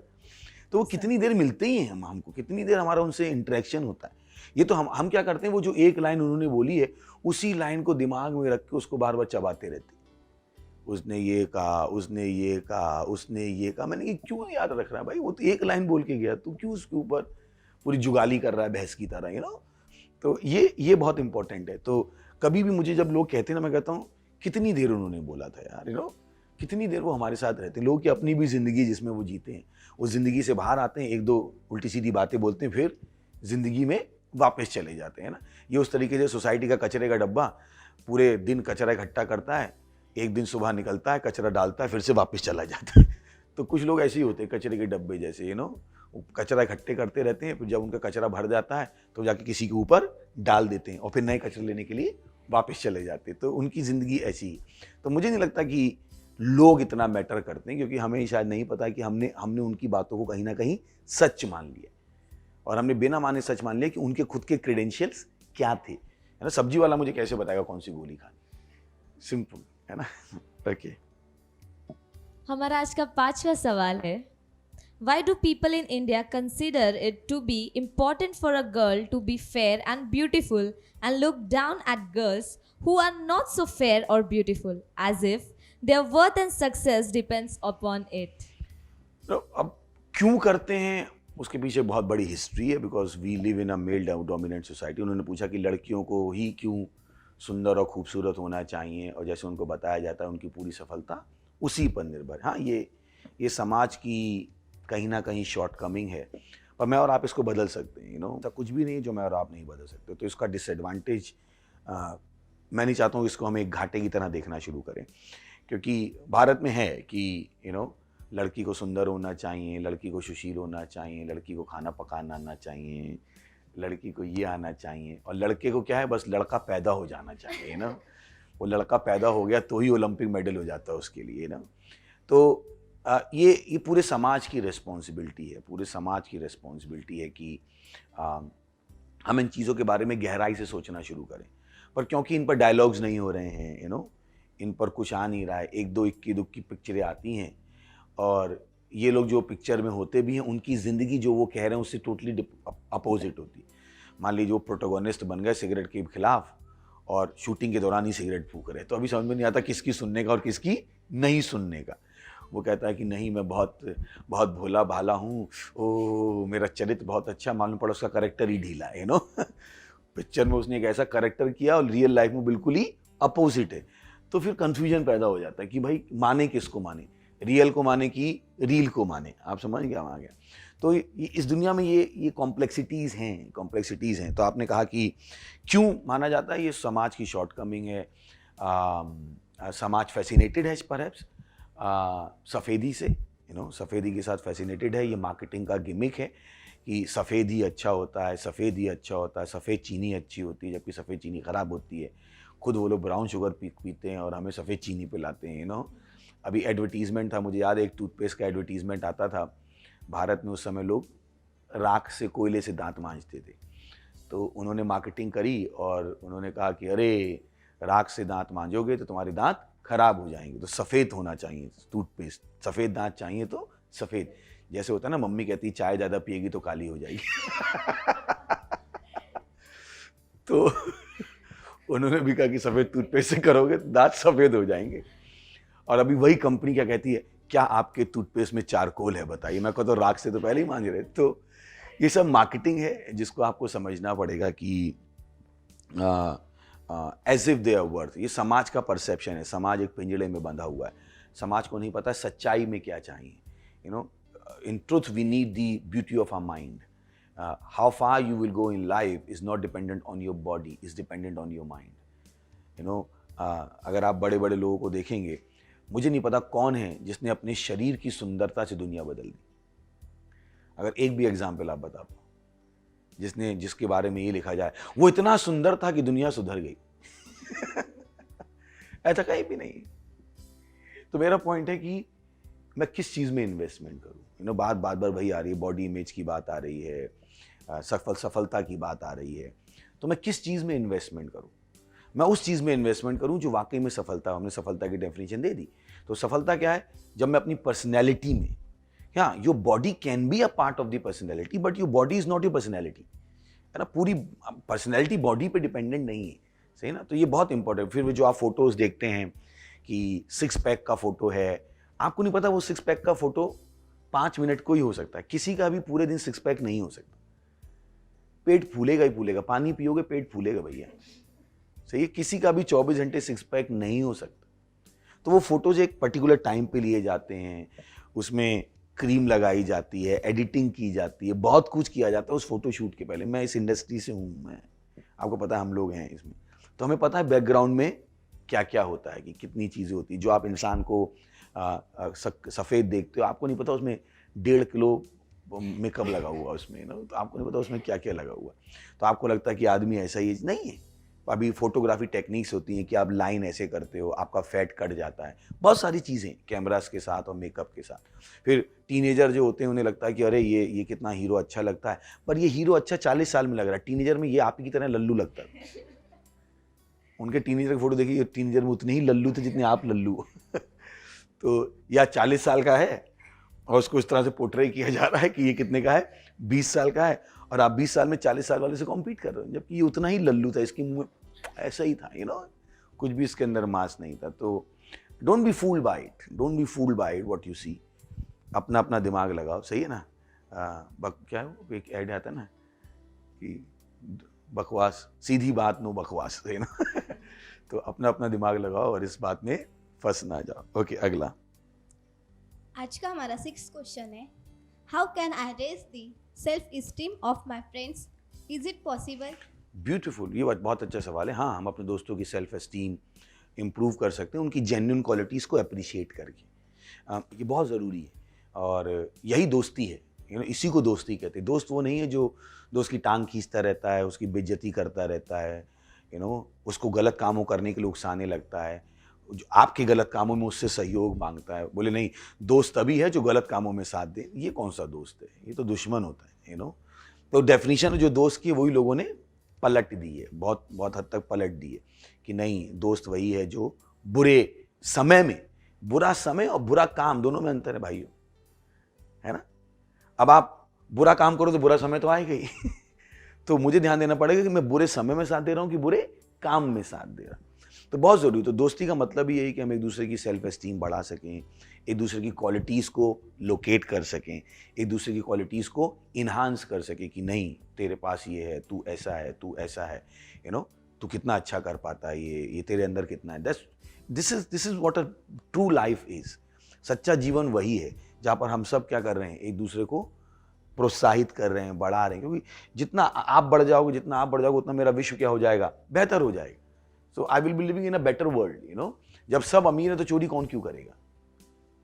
तो वो कितनी देर मिलते ही हैं हमको, कितनी देर हमारा उनसे इंटरेक्शन होता है। ये तो हम क्या करते हैं, वो जो एक लाइन उन्होंने बोली है उसी लाइन को दिमाग में रख के उसको बार बार चबाते रहते। उसने ये कहा, उसने ये कहा, उसने ये कहा। मैंने कहा क्यों याद रख रहा है भाई, वो तो एक लाइन बोल के गया, तू क्यों उसके ऊपर पूरी जुगाली कर रहा है बहस की तरह, तो ये बहुत इंपॉर्टेंट है। तो कभी भी मुझे जब लोग कहते हैं ना, मैं कहता हूँ कितनी देर उन्होंने बोला था यार, कितनी देर वो हमारे साथ रहते हैं। लोगों की अपनी भी ज़िंदगी जिसमें वो जीते हैं, उस ज़िंदगी से बाहर आते हैं, एक दो उल्टी सीधी बातें बोलते हैं, फिर ज़िंदगी में वापस चले जाते हैं ना। ये उस तरीके से सोसाइटी का कचरे का डब्बा पूरे दिन कचरा इकट्ठा करता है, एक दिन सुबह निकलता है, कचरा डालता है, फिर से वापस चला जाता है। तो कुछ लोग ऐसे ही होते हैं, कचरे के डब्बे जैसे, कचरा इकट्ठे करते रहते हैं, फिर जब उनका कचरा भर जाता है तो जाके किसी के ऊपर डाल देते हैं और फिर नए कचरे लेने के लिए वापस चले जाते हैं। तो उनकी ज़िंदगी ऐसी ही। तो मुझे नहीं लगता कि लोग इतना मैटर करते हैं, क्योंकि हमें शायद नहीं पता कि हमने उनकी बातों को कहीं ना कहीं सच मान लिया और हमने बिना माने सच मान लिया कि उनके खुद के क्रेडेंशियल्स क्या थे, है ना। सब्जी वाला मुझे कैसे बताएगा कौन सी गोली खानी, सिंपल है ना। ओके, हमारा आज का 5वां सवाल है, Why do people in India consider it to be important for a girl to be fair and beautiful and look down at girls who are not so fair or beautiful, as if their worth and success depends upon it? तो अब क्यों करते हैं उसके पीछे बहुत बड़ी history है, because we live in a male dominant society. उन्होंने पूछा कि लड़कियों को ही क्यों सुंदर और खूबसूरत होना चाहिए, और जैसे उनको बताया जाता है उनकी पूरी सफलता उसी पर निर्भर। हाँ, ये समाज की कहीं ना कहीं शॉर्टकमिंग है, पर मैं और आप इसको बदल सकते हैं। तो कुछ भी नहीं जो मैं और आप नहीं बदल सकते। तो इसका डिसएडवांटेज मैं नहीं चाहता हूँ इसको हम एक घाटे की तरह देखना शुरू करें, क्योंकि भारत में है कि लड़की को सुंदर होना चाहिए, लड़की को सुशील होना चाहिए, लड़की को खाना पकाना आना चाहिए, लड़की को ये आना चाहिए, और लड़के को क्या है, बस लड़का पैदा हो जाना चाहिए ना। वो लड़का पैदा हो गया तो ही ओलंपिक मेडल हो जाता है उसके लिए ना। तो ये पूरे समाज की रिस्पॉन्सिबिलिटी है, पूरे समाज की रिस्पॉन्सिबिलिटी है कि हम इन चीज़ों के बारे में गहराई से सोचना शुरू करें। पर क्योंकि इन पर डायलॉग्स नहीं हो रहे हैं, इन पर कुछ आ नहीं रहा है, एक दो इक्की दुक्की पिक्चरें आती हैं, और ये लोग जो पिक्चर में होते भी हैं उनकी ज़िंदगी जो वो कह रहे हैं उससे टोटली अपोजिट होती है। मान लीजिए वो प्रोटोगोनिस्ट बन गए सिगरेट के खिलाफ और शूटिंग के दौरान ही सिगरेट फूक रहे, तो अभी समझ में नहीं आता किसकी सुनने का और किसकी नहीं सुनने का। वो कहता है कि नहीं, मैं बहुत बहुत भोला भाला हूँ, ओ मेरा चरित्र बहुत अच्छा, मालूम पड़ा उसका करेक्टर ही ढीला है, पिक्चर में उसने एक ऐसा करेक्टर किया और रियल लाइफ में बिल्कुल ही अपोजिट है। तो फिर कंफ्यूजन पैदा हो जाता है कि भाई माने किसको माने, रियल को माने कि रील को माने। आप समझ गया आ गया। तो इस दुनिया में ये कॉम्प्लेक्सिटीज़ हैं। तो आपने कहा कि क्यों माना जाता है, ये समाज की शॉर्टकमिंग है। समाज फैसिनेटेड है परहैप्स सफ़ेदी से, सफ़ेदी के साथ फैसिनेटेड है। ये मार्केटिंग का गिमिक है कि सफ़ेद ही अच्छा होता है, सफ़ेद ही अच्छा होता है, सफ़ेद चीनी अच्छी होती है, जबकि सफ़ेद चीनी ख़राब होती है। खुद वो लोग ब्राउन शुगर पीते हैं और हमें सफ़ेद चीनी पिलाते हैं। अभी एडवर्टीज़मेंट था, मुझे याद है, एक टूथपेस्ट का एडवर्टीज़मेंट आता था भारत में। उस समय लोग राख से, कोयले से दांत मांजते थे। तो उन्होंने मार्केटिंग करी और उन्होंने कहा कि अरे राख से दांत मांजोगे तो तुम्हारे दांत खराब हो जाएंगे, तो सफ़ेद होना चाहिए टूथपेस्ट, सफ़ेद दांत चाहिए तो सफ़ेद। जैसे होता है ना, मम्मी कहती चाय ज़्यादा पिएगी तो काली हो जाएगी। तो उन्होंने भी कहा कि सफ़ेद टूथपेस्ट से करोगे तो दांत सफ़ेद हो जाएंगे। और अभी वही कंपनी क्या कहती है, क्या आपके टूथपेस्ट में चारकोल है बताइए। मैं कहता हूँ राख से तो पहले ही मांज रहे। तो ये सब मार्केटिंग है जिसको आपको समझना पड़ेगा कि as if they are worth. ये समाज का परसेप्शन है। समाज एक पिंजड़े में बंधा हुआ है। समाज को नहीं पता सच्चाई में क्या चाहिए। In truth we need the beauty of our mind. How far you will go in life is not dependent on your body, is dependent on your mind. अगर आप बड़े बड़े लोगों को देखेंगे, मुझे नहीं पता कौन है जिसने अपने शरीर की सुंदरता से दुनिया बदल दी। अगर एक भी एग्जाम्पल आप बता पाओ जिसके बारे में ये लिखा जाए वो इतना सुंदर था कि दुनिया सुधर गई। ऐसा कहीं भी नहीं। तो मेरा पॉइंट है कि मैं किस चीज़ में इन्वेस्टमेंट करूँ। बात बार वही आ रही है, बॉडी इमेज की बात आ रही है, सफलता की बात आ रही है। तो मैं किस चीज़ में इन्वेस्टमेंट करूँ? मैं उस चीज़ में इन्वेस्टमेंट करूं जो वाकई में सफलता। हमने सफलता की डेफिनेशन दे दी। तो सफलता क्या है? जब मैं अपनी पर्सनैलिटी में, हाँ, your body can be a part of the personality but your body is not your personality, है ना। पूरी पर्सनैलिटी बॉडी पे डिपेंडेंट नहीं है, सही ना। तो ये बहुत इंपॉर्टेंट। फिर जो आप फोटोज़ देखते हैं कि 6 पैक का फोटो है, आपको नहीं पता वो 6 पैक का फोटो 5 मिनट को ही हो सकता है। किसी का भी पूरे दिन 6 पैक नहीं हो सकता। पेट फूलेगा ही फूलेगा। पानी पियोगे पेट फूलेगा भैया, सही है। किसी का भी 24 घंटे 6 पैक नहीं हो सकता। तो वो फोटोज एक पर्टिकुलर टाइम पे लिए जाते हैं, उसमें क्रीम लगाई जाती है, एडिटिंग की जाती है, बहुत कुछ किया जाता है उस फोटो शूट के पहले। मैं इस इंडस्ट्री से हूँ, मैं आपको पता है हम लोग हैं इसमें, तो हमें पता है बैकग्राउंड में क्या क्या होता है, कि कितनी चीज़ें होती है। जो आप इंसान को सफ़ेद देखते हो, आपको नहीं पता उसमें 1.5 किलो मेकअप लगा हुआ उसमें ना, तो आपको नहीं पता उसमें क्या क्या लगा हुआ। तो आपको लगता है कि आदमी ऐसा ही नहीं है। अभी फोटोग्राफी टेक्निक्स होती हैं कि आप लाइन ऐसे करते हो, आपका फैट कट जाता है, बहुत सारी चीज़ें कैमरास के साथ और मेकअप के साथ। फिर टीनेजर जो होते हैं उन्हें लगता है कि अरे ये कितना हीरो अच्छा लगता है, पर ये हीरो अच्छा 40 साल में लग रहा है, टीनेजर में ये आप ही की तरह लल्लू लगता है। उनके टीनेजर की फोटो देखिए, टीनेजर में उतने ही लल्लू थे जितने आप लल्लू। तो या 40 साल का है और उसको इस तरह से पोर्ट्रे किया जा रहा है कि ये कितने का है, 20 साल का है, और आप 20 साल में 40 साल वाले से कॉम्पीट कर रहे हो, जबकि ये उतना ही लल्लू था, इसकी मुंह ऐसा ही था, कुछ भी इसके अंदर मास नहीं था। तो don't be fooled by it, don't be fooled by it what you see. अपना अपना दिमाग लगाओ, सही है ना। क्या है वो एक ऐड आता है ना कि बकवास, सीधी बात नो बकवास, है ना। तो अपना अपना दिमाग लगाओ और इस बात में फंस ना जाओ। ओके, अगला। आज का हमारा 6th क्वेश्चन है, how can I raise the self esteem of my friends, is it possible? Beautiful, ये बहुत अच्छा सवाल है। हाँ, हम अपने दोस्तों की सेल्फ एस्टीम इम्प्रूव कर सकते हैं उनकी जेन्युइन क्वालिटीज़ को अप्रिशिएट करके। ये बहुत ज़रूरी है और यही दोस्ती है। इसी को दोस्ती कहते हैं। दोस्त वो नहीं है जो दोस्त की टांग खींचता रहता है, उसकी बेइज्जती करता रहता है, उसको गलत कामों करने के लिए उकसाने लगता है, जो आपके गलत कामों में उससे सहयोग मांगता है। बोले नहीं, दोस्त तभी है जो गलत कामों में साथ दे। ये कौन सा दोस्त है, ये तो दुश्मन होता है। तो डेफिनेशन जो दोस्त की वही लोगों ने पलट दी है, बहुत बहुत हद तक पलट दी है कि नहीं, दोस्त वही है जो बुरे समय में, बुरा समय और बुरा काम दोनों में अंतर है भाइयों, है ना। अब आप बुरा काम करो तो बुरा समय तो आएगा ही। तो मुझे ध्यान देना पड़ेगा कि मैं बुरे समय में साथ दे रहा हूँ कि बुरे काम में साथ दे रहा हूँ। तो बहुत ज़रूरी। तो दोस्ती का मतलब ही यही कि हम एक दूसरे की सेल्फ एस्टीम बढ़ा सकें, एक दूसरे की क्वालिटीज़ को लोकेट कर सकें, एक दूसरे की क्वालिटीज़ को इन्हांस कर सकें कि नहीं, तेरे पास ये है, तू ऐसा है, तू ऐसा है, तू कितना अच्छा कर पाता है, ये तेरे अंदर कितना है। This is what a true life is. सच्चा जीवन वही है जहाँ पर हम सब क्या कर रहे हैं, एक दूसरे को प्रोत्साहित कर रहे हैं, बढ़ा रहे हैं। क्योंकि जितना आप बढ़ जाओगे उतना मेरा विश्व क्या हो जाएगा, बेहतर हो जाएगा। So I will be living in a better world. जब सब अमीर है तो चोरी कौन क्यों करेगा।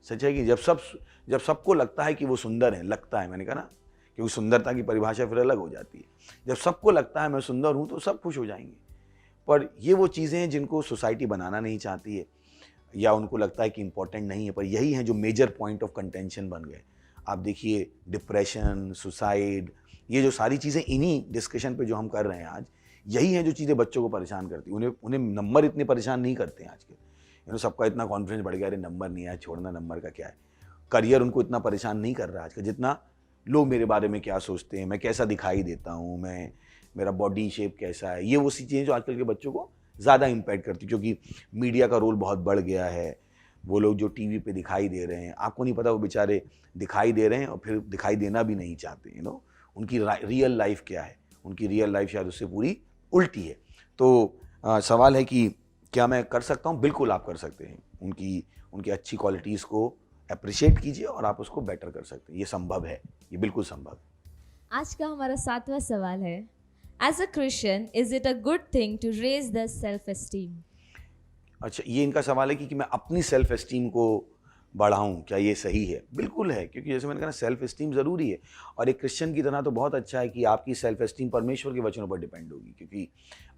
सच है कि जब सबको लगता है कि वो सुंदर है, लगता है, मैंने कहा ना, क्योंकि सुंदरता की परिभाषा फिर अलग हो जाती है। जब सबको लगता है मैं सुंदर हूँ तो सब खुश हो जाएंगे। पर ये वो चीज़ें हैं जिनको सोसाइटी बनाना नहीं चाहती है या उनको लगता है कि इंपॉर्टेंट नहीं है, पर यही हैं जो मेजर पॉइंट ऑफ कंटेंशन बन गए। आप देखिए डिप्रेशन, सुसाइड, ये जो सारी चीज़ें इन्हीं डिस्कशन पे जो हम कर रहे हैं आज, यही हैं जो चीज़ें बच्चों को परेशान करती हैं। उन्हें नंबर इतने परेशान नहीं करते हैं आज के। सबका इतना कॉन्फिडेंस बढ़ गया, अरे नंबर नहीं आया, छोड़ना, नंबर का क्या है। करियर उनको इतना परेशान नहीं कर रहा आज का, जितना लोग मेरे बारे में क्या सोचते हैं, मैं कैसा दिखाई देता हूँ, मेरा बॉडी शेप कैसा है। ये वो सी चीज़ें जो आजकल के बच्चों को ज़्यादा इम्पैक्ट करती, क्योंकि मीडिया का रोल बहुत बढ़ गया है। वो लोग जो टीवी पे दिखाई दे रहे हैं, आपको नहीं पता वो बेचारे दिखाई दे रहे हैं और फिर दिखाई देना भी नहीं चाहते। उनकी रियल लाइफ क्या है, उनकी रियल लाइफ शायद उससे पूरी उल्टी है। तो सवाल है कि क्या मैं कर सकता हूँ? बिल्कुल आप कर सकते हैं। उनकी अच्छी क्वालिटीज़ को अप्रिशिएट कीजिए और आप उसको बेटर कर सकते हैं। ये संभव है, ये बिल्कुल संभव है। आज का हमारा 7वां सवाल है, as a Christian is it a good thing to raise the self esteem? अच्छा, ये इनका सवाल है कि मैं अपनी सेल्फ एस्टीम को बढ़ाऊं, क्या ये सही है? बिल्कुल है, क्योंकि जैसे मैंने कहा सेल्फ एस्टीम ज़रूरी है। और एक क्रिश्चियन की तरह तो बहुत अच्छा है कि आपकी सेल्फ एस्टीम परमेश्वर के वचनों पर डिपेंड होगी, क्योंकि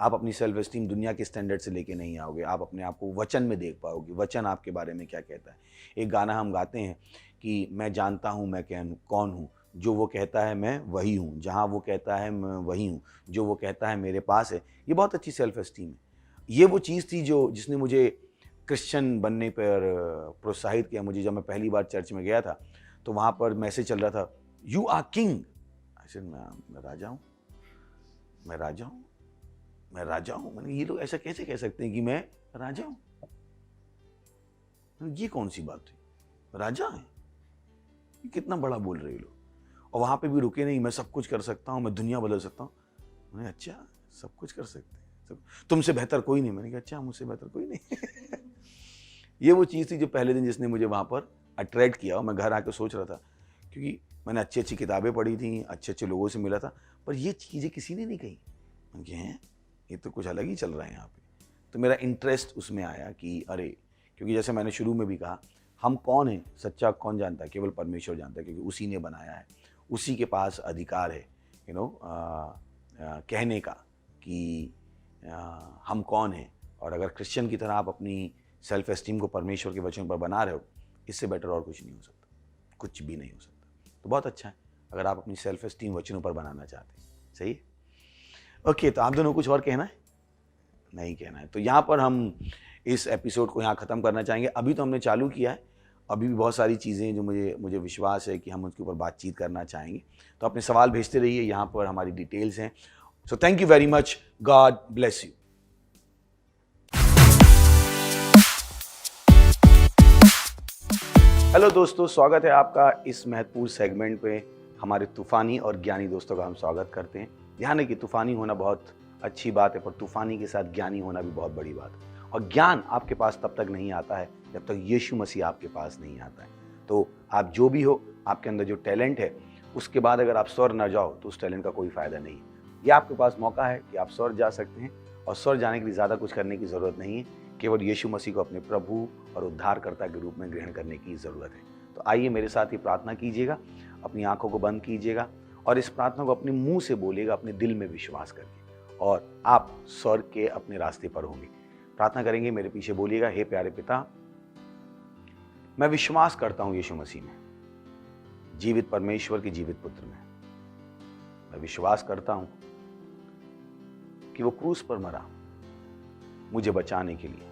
आप अपनी सेल्फ एस्टीम दुनिया के स्टैंडर्ड से लेके नहीं आओगे। आप अपने आप को वचन में देख पाओगे, वचन आपके बारे में क्या कहता है। एक गाना हम गाते हैं कि मैं जानता हूँ मैं कौन हूँ, जो वो कहता है मैं वही हूँ, जहाँ वो कहता है मैं वही हूँ, जो वो कहता है मेरे पास है। ये बहुत अच्छी सेल्फ एस्टीम है। ये वो चीज़ थी जिसने मुझे क्रिश्चियन बनने पर प्रोत्साहित किया। मुझे जब मैं पहली बार चर्च में गया था तो वहाँ पर मैसेज चल रहा था, यू आर किंग। ऐसे मैं राजा हूँ, मैं राजा हूँ, मैं राजा हूँ। मैंने ये लोग ऐसा कैसे कह सकते हैं कि मैं राजा हूँ? ये कौन सी बात हुई, राजा है? कितना बड़ा बोल रहे लोग। और वहाँ पे भी रुके नहीं, मैं सब कुछ कर सकता हूँ, मैं दुनिया बदल सकता हूँ। मैंने अच्छा, सब कुछ कर सकते हैं, तुमसे बेहतर कोई नहीं। मैंने कहा अच्छा, मुझसे बेहतर कोई नहीं। ये वो चीज़ थी जो पहले दिन जिसने मुझे वहाँ पर अट्रैक्ट किया। और मैं घर आके सोच रहा था, क्योंकि मैंने अच्छी अच्छी किताबें पढ़ी थी, अच्छे अच्छे लोगों से मिला था, पर ये चीज़ें किसी ने नहीं कही। मैंने कहा हैं, ये तो कुछ अलग ही चल रहा है यहाँ पे। तो मेरा इंटरेस्ट उसमें आया कि अरे, क्योंकि जैसे मैंने शुरू में भी कहा, हम कौन हैं सच्चा कौन जानता है, केवल परमेश्वर जानता है, क्योंकि उसी ने बनाया है, उसी के पास अधिकार है कहने का कि हम कौन हैं। और अगर क्रिश्चियन की तरह आप अपनी सेल्फ एस्टीम को परमेश्वर के वचन पर बना रहे हो, इससे बेटर और कुछ नहीं हो सकता, कुछ भी नहीं हो सकता। तो बहुत अच्छा है अगर आप अपनी सेल्फ एस्टीम वचनों पर बनाना चाहते हैं। सही है, ओके। तो आप दोनों कुछ और कहना है? नहीं कहना है। तो यहाँ पर हम इस एपिसोड को यहाँ ख़त्म करना चाहेंगे। अभी तो हमने चालू किया है, अभी भी बहुत सारी चीज़ें जो मुझे विश्वास है कि हम उसके ऊपर बातचीत करना चाहेंगे। तो अपने सवाल भेजते रहिए, यहाँ पर हमारी डिटेल्स हैं। So thank you very much, God bless you. Hello दोस्तों, स्वागत है आपका इस महत्वपूर्ण सेगमेंट पे। हमारे तूफ़ानी और ज्ञानी दोस्तों का हम स्वागत करते हैं। ध्यान है कि तूफ़ानी होना बहुत अच्छी बात है, पर तूफ़ानी के साथ ज्ञानी होना भी बहुत बड़ी बात है। और ज्ञान आपके पास तब तक नहीं आता है जब तक यीशु मसीह आपके पास नहीं आता है। तो आप जो भी हो, आपके अंदर जो टैलेंट है, उसके बाद अगर आप स्वर न जाओ तो उस टैलेंट का कोई फ़ायदा नहीं है। ये आपके पास मौका है कि आप स्वर जा सकते हैं, और स्वर जाने के लिए ज़्यादा कुछ करने की ज़रूरत नहीं है, केवल यीशु मसीह को अपने प्रभु और उद्धारकर्ता के रूप में ग्रहण करने की ज़रूरत है। तो आइए मेरे साथ ही प्रार्थना कीजिएगा, अपनी आंखों को बंद कीजिएगा और इस प्रार्थना को अपने मुंह से बोलिएगा, अपने दिल में विश्वास करके, और आप स्वर्ग के अपने रास्ते पर होंगे। प्रार्थना करेंगे, मेरे पीछे बोलिएगा। हे प्यारे पिता, मैं विश्वास करता हूं यीशु मसीह में, जीवित परमेश्वर के जीवित पुत्र में। मैं विश्वास करता हूं कि वो क्रूस पर मरा मुझे बचाने के लिए,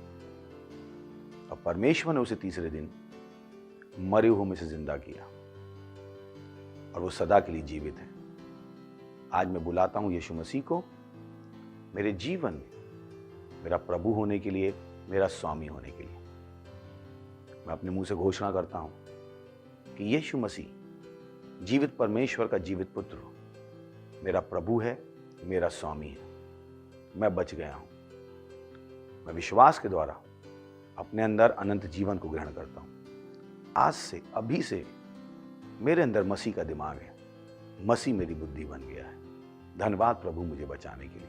और परमेश्वर ने उसे तीसरे दिन मरे हुए में से जिंदा किया, और वो सदा के लिए जीवित है। आज मैं बुलाता हूं यीशु मसीह को मेरे जीवन में मेरा प्रभु होने के लिए, मेरा स्वामी होने के लिए। मैं अपने मुंह से घोषणा करता हूं कि यीशु मसीह जीवित परमेश्वर का जीवित पुत्र हो, मेरा प्रभु है, मेरा स्वामी है। मैं बच गया हूं। मैं विश्वास के द्वारा अपने अंदर अनंत जीवन को ग्रहण करता हूं। आज से, अभी से मेरे अंदर मसीह का दिमाग है, मसीह मेरी बुद्धि बन गया है। धन्यवाद प्रभु मुझे बचाने के लिए,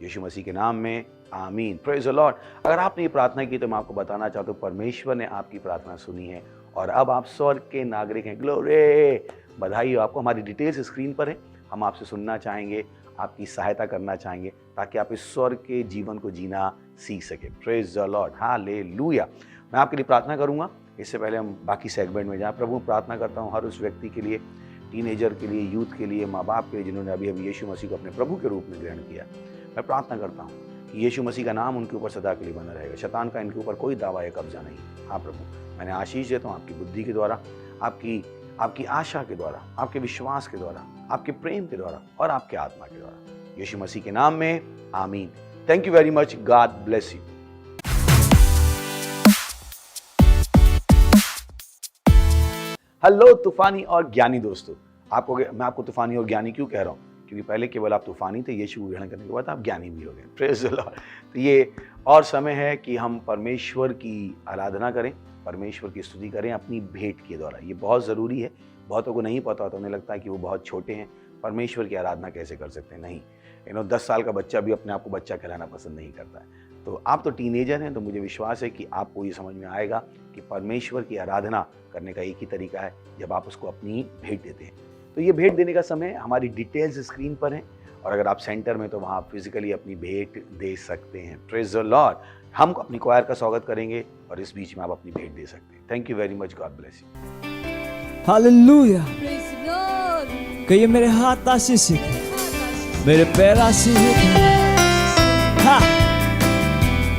यीशु मसीह के नाम में, आमीन। Praise the Lord. अगर आपने ये प्रार्थना की तो मैं आपको बताना चाहता हूँ, परमेश्वर ने आपकी प्रार्थना सुनी है और अब आप स्वर्ग के नागरिक हैं। ग्लोरी, बधाई हो आपको। हमारी डिटेल्स स्क्रीन पर है, हम आपसे सुनना चाहेंगे, आपकी सहायता करना चाहेंगे, ताकि आप इस स्वर्ग के जीवन को जीना सीख सके। Praise the Lord, hallelujah. मैं आपके लिए प्रार्थना करूंगा। इससे पहले हम बाकी सेगमेंट में जाएं, प्रभु प्रार्थना करता हूं हर उस व्यक्ति के लिए, टीनेजर के लिए, यूथ के लिए, माँ बाप के लिए, जिन्होंने अभी अभी यीशु मसीह को अपने प्रभु के रूप में ग्रहण किया। मैं प्रार्थना करता हूँ कि यीशु मसीह का नाम उनके ऊपर सदा के लिए बना रहेगा। शैतान का इनके ऊपर कोई दावा या कब्जा नहीं। हाँ प्रभु, मैंने आशीष देता हूँ आपकी बुद्धि के द्वारा, आपकी आशा के द्वारा, आपके विश्वास के द्वारा, आपके प्रेम के द्वारा और आपके आत्मा के द्वारा, यीशु मसीह के नाम में, आमीन। Thank you very much, God bless you. Hello तूफानी और ज्ञानी दोस्तों, मैं आपको तूफानी और ज्ञानी क्यों कह रहा हूँ? क्योंकि पहले केवल आप तूफानी थे, यीशु को ग्रहण करने के बाद आप ज्ञानी भी हो गए। Praise the Lord. तो ये और समय है कि हम परमेश्वर की आराधना करें, परमेश्वर की स्तुति करें अपनी भेंट के द्वारा। ये बहुत ज़रूरी है। बहुतों को नहीं पता होता, उन्हें लगता है कि वो बहुत छोटे हैं, परमेश्वर की आराधना कैसे कर सकते हैं। नहीं, 10 साल का बच्चा भी अपने आप को बच्चा कहलाना पसंद नहीं करता है। तो आप तो टीनेजर हैं, तो मुझे विश्वास है कि आपको ये समझ में आएगा कि परमेश्वर की आराधना करने का एक ही तरीका है, जब आप उसको अपनी भेंट देते हैं। तो ये भेंट देने का समय हमारी डिटेल्स स्क्रीन पर है, और अगर आप सेंटर में तो वहाँ आप फिजिकली अपनी भेंट दे सकते हैं। Praise the Lord. हम अपनी क्वायर का स्वागत करेंगे और इस बीच में आप अपनी भेंट दे सकते हैं। Thank you very much, God bless you. Hallelujah. कहिए मेरे हाथ आशीष है, मेरे पैर आशीष है। हा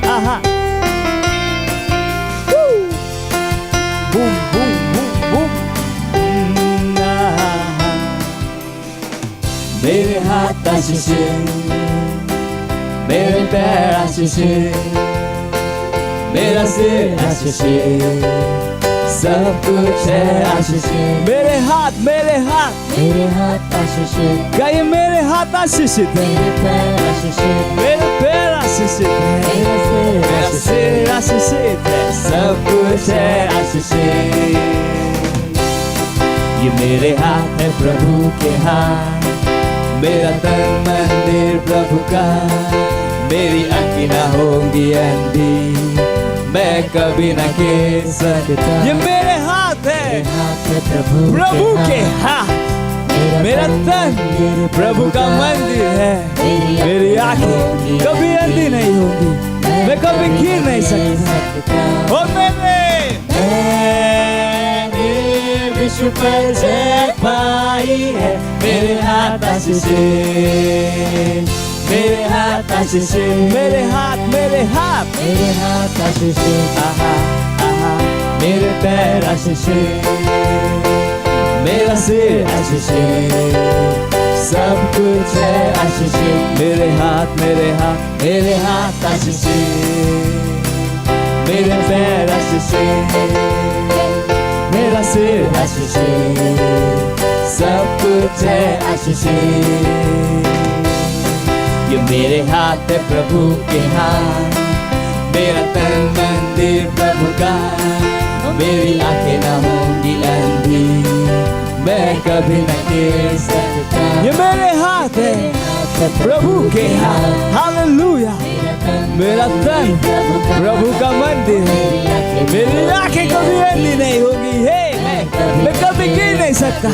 आहा, बूम बूम बूम बूम। मेरे हाथ आशीष है, मेरे पैर आशीष है, मेरा सिर आशीष है, सब कुछ है आशीषित। मेरे हाथ मेरे हाथ आशीषित, गाइए मेरे हाथ आशीषित है, मेरे पैर आशीषित, मेरे पैर आशीषित है, मेरा सिर आशीषित है, सब कुछ है आशीषित। ये मेरे हाथ है प्रभु के हाथ, मेरा तन मंदिर प्रभु का, मेरी आँखें ना होंगी अंधी, मैं कभी न गिर सकता। ये मेरे हाथ है प्रभु के हाथ, मेरा तन प्रभु का मंदिर है, मेरी आँखें कभी अंधी नहीं होगी, मैं कभी गिर नहीं सकता। और मैंने विश्व पर जय पाई है, मेरे हाथ आशीषित, मेरे हाथ आशीषित, मेरे हाथ मेरे हाथ आशीषित, आहा आहा, मेरे पैर आशीषित, मेरा सिर आशीषित, सब कुछ है आशीषित। मेरे हाथ मेरे हाथ आशीषित, मेरे पैर आशीषित, मेरा सिर आशीषित, सब कुछ है आशीषित। ये मेरे हाथ है प्रभु के हाथ, मेरा तन मंदिर प्रभु का, मेरी आंखें न होंगी अंधी, मैं कभी न गिर सकता। ये मेरे हाथ है प्रभु के हाथ, हालेलुया, मेरा तन प्रभु का मंदिर है, मेरी आंखें कभी अंधी नहीं होगी, हे मैं कभी गिर नहीं सकता,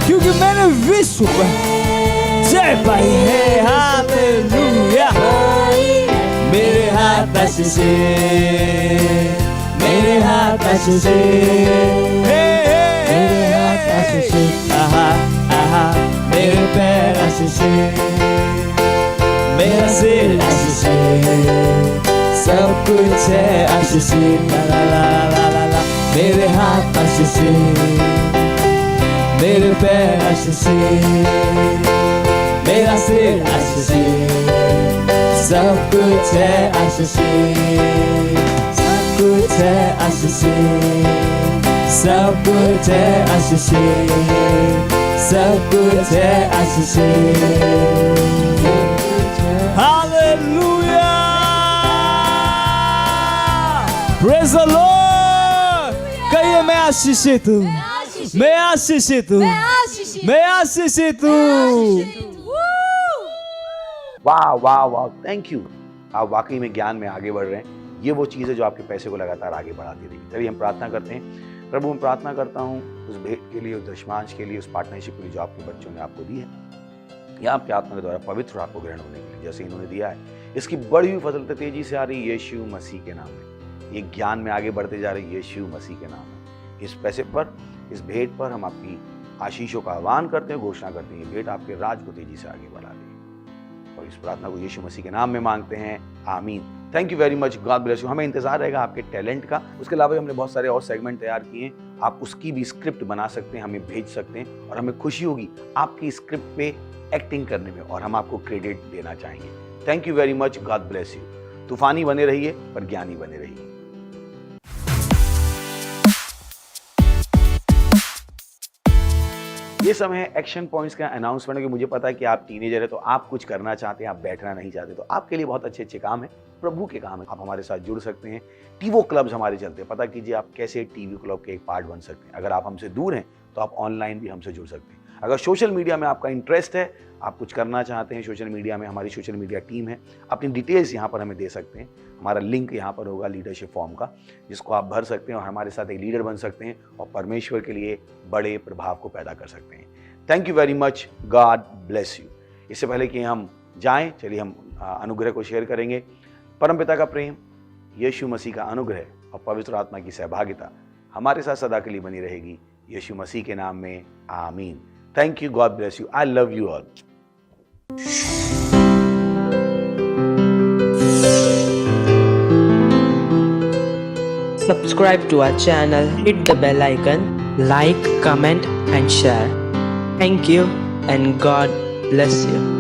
क्योंकि मैंने विश्व पर जय पाई है, हालेलुया। मेरे हाथ आशीषित, मेरे हाथ आशीषित, मेरे हाथ आशीषित, आहा आहा, मेरे पैर आशीषित, मेरा सिर आशीषित, सब कुछ है आशीषित, ला ला ला ला ला, मेरे हाथ आशीषित, मेरे पैर आशीषित, मेरा सिर आशीषित, सब कुछ है आशीषित, सब कुछ है आशीषित, सब कुछ है आशीषित, सब कुछ है आशीषित। Hallelujah, praise the Lord. कहिए मैं आशीषित हूँ, मैं आशीषित हूँ, मैं आशीषित हूँ। वाह वाह वाह, थैंक यू। आप वाकई में ज्ञान में आगे बढ़ रहे हैं। ये वो चीज़ है जो आपके पैसे को लगातार आगे बढ़ाती रहेगी। चलिए हम प्रार्थना करते हैं। प्रभु, मैं प्रार्थना करता हूँ उस भेंट के लिए, उस दशमांश के लिए, उस पार्टनरशिप के लिए जो आपके बच्चों ने आपको दी है, या आपके आत्मा के द्वारा पवित्र आपको ग्रहण होने के लिए जैसे इन्होंने दिया है, इसकी बढ़ी हुई फसल तेजी से आ रही है यीशु मसीह के नाम में। ये ज्ञान में आगे बढ़ते जा रहे हैं यीशु मसीह के नाम में। इस पैसे पर, इस भेंट पर हम आपकी आशीषों का आह्वान करते हैं, घोषणा करते हैं, ये भेंट आपके राज को तेजी से आगे बढ़ा रही है। और इस प्रार्थना को यीशु मसीह के नाम में मांगते हैं, आमीन। Thank you very much, God bless you. हमें इंतजार रहेगा आपके टैलेंट का। उसके अलावा हमने बहुत सारे और सेगमेंट तैयार किए हैं, आप उसकी भी स्क्रिप्ट बना सकते हैं, हमें भेज सकते हैं, और हमें खुशी होगी आपकी स्क्रिप्ट पे एक्टिंग करने में, और हम आपको क्रेडिट देना चाहेंगे। Thank you very much, God bless you. तूफानी बने रहिए पर ज्ञानी बने रहिए। ये समय है एक्शन पॉइंट्स का अनाउंसमेंट, कि मुझे पता है कि आप टीनेजर है तो आप कुछ करना चाहते हैं, आप बैठना नहीं चाहते, तो आपके लिए बहुत अच्छे अच्छे काम है, प्रभु के काम है। आप हमारे साथ जुड़ सकते हैं। टीवो क्लब्स हमारे चलते हैं, पता कीजिए आप कैसे टीवी क्लब के एक पार्ट बन सकते हैं। अगर आप हमसे दूर हैं तो आप ऑनलाइन भी हमसे जुड़ सकते हैं। अगर सोशल मीडिया में आपका इंटरेस्ट है, आप कुछ करना चाहते हैं सोशल मीडिया में, हमारी सोशल मीडिया टीम है, अपनी डिटेल्स यहाँ पर हमें दे सकते हैं। हमारा लिंक यहाँ पर होगा लीडरशिप फॉर्म का, जिसको आप भर सकते हैं और हमारे साथ एक लीडर बन सकते हैं और परमेश्वर के लिए बड़े प्रभाव को पैदा कर सकते हैं। Thank you very much, God bless you. इससे पहले कि हम जाएं, चलिए हम अनुग्रह को शेयर करेंगे। परमपिता का प्रेम, यीशु मसीह का अनुग्रह और पवित्र आत्मा की सहभागिता हमारे साथ सदा के लिए बनी रहेगी, यीशु मसीह के नाम में, आमीन। Thank you, God bless you, I love you all. Subscribe to our channel, hit the bell icon, like, comment and share. Thank you and God bless you.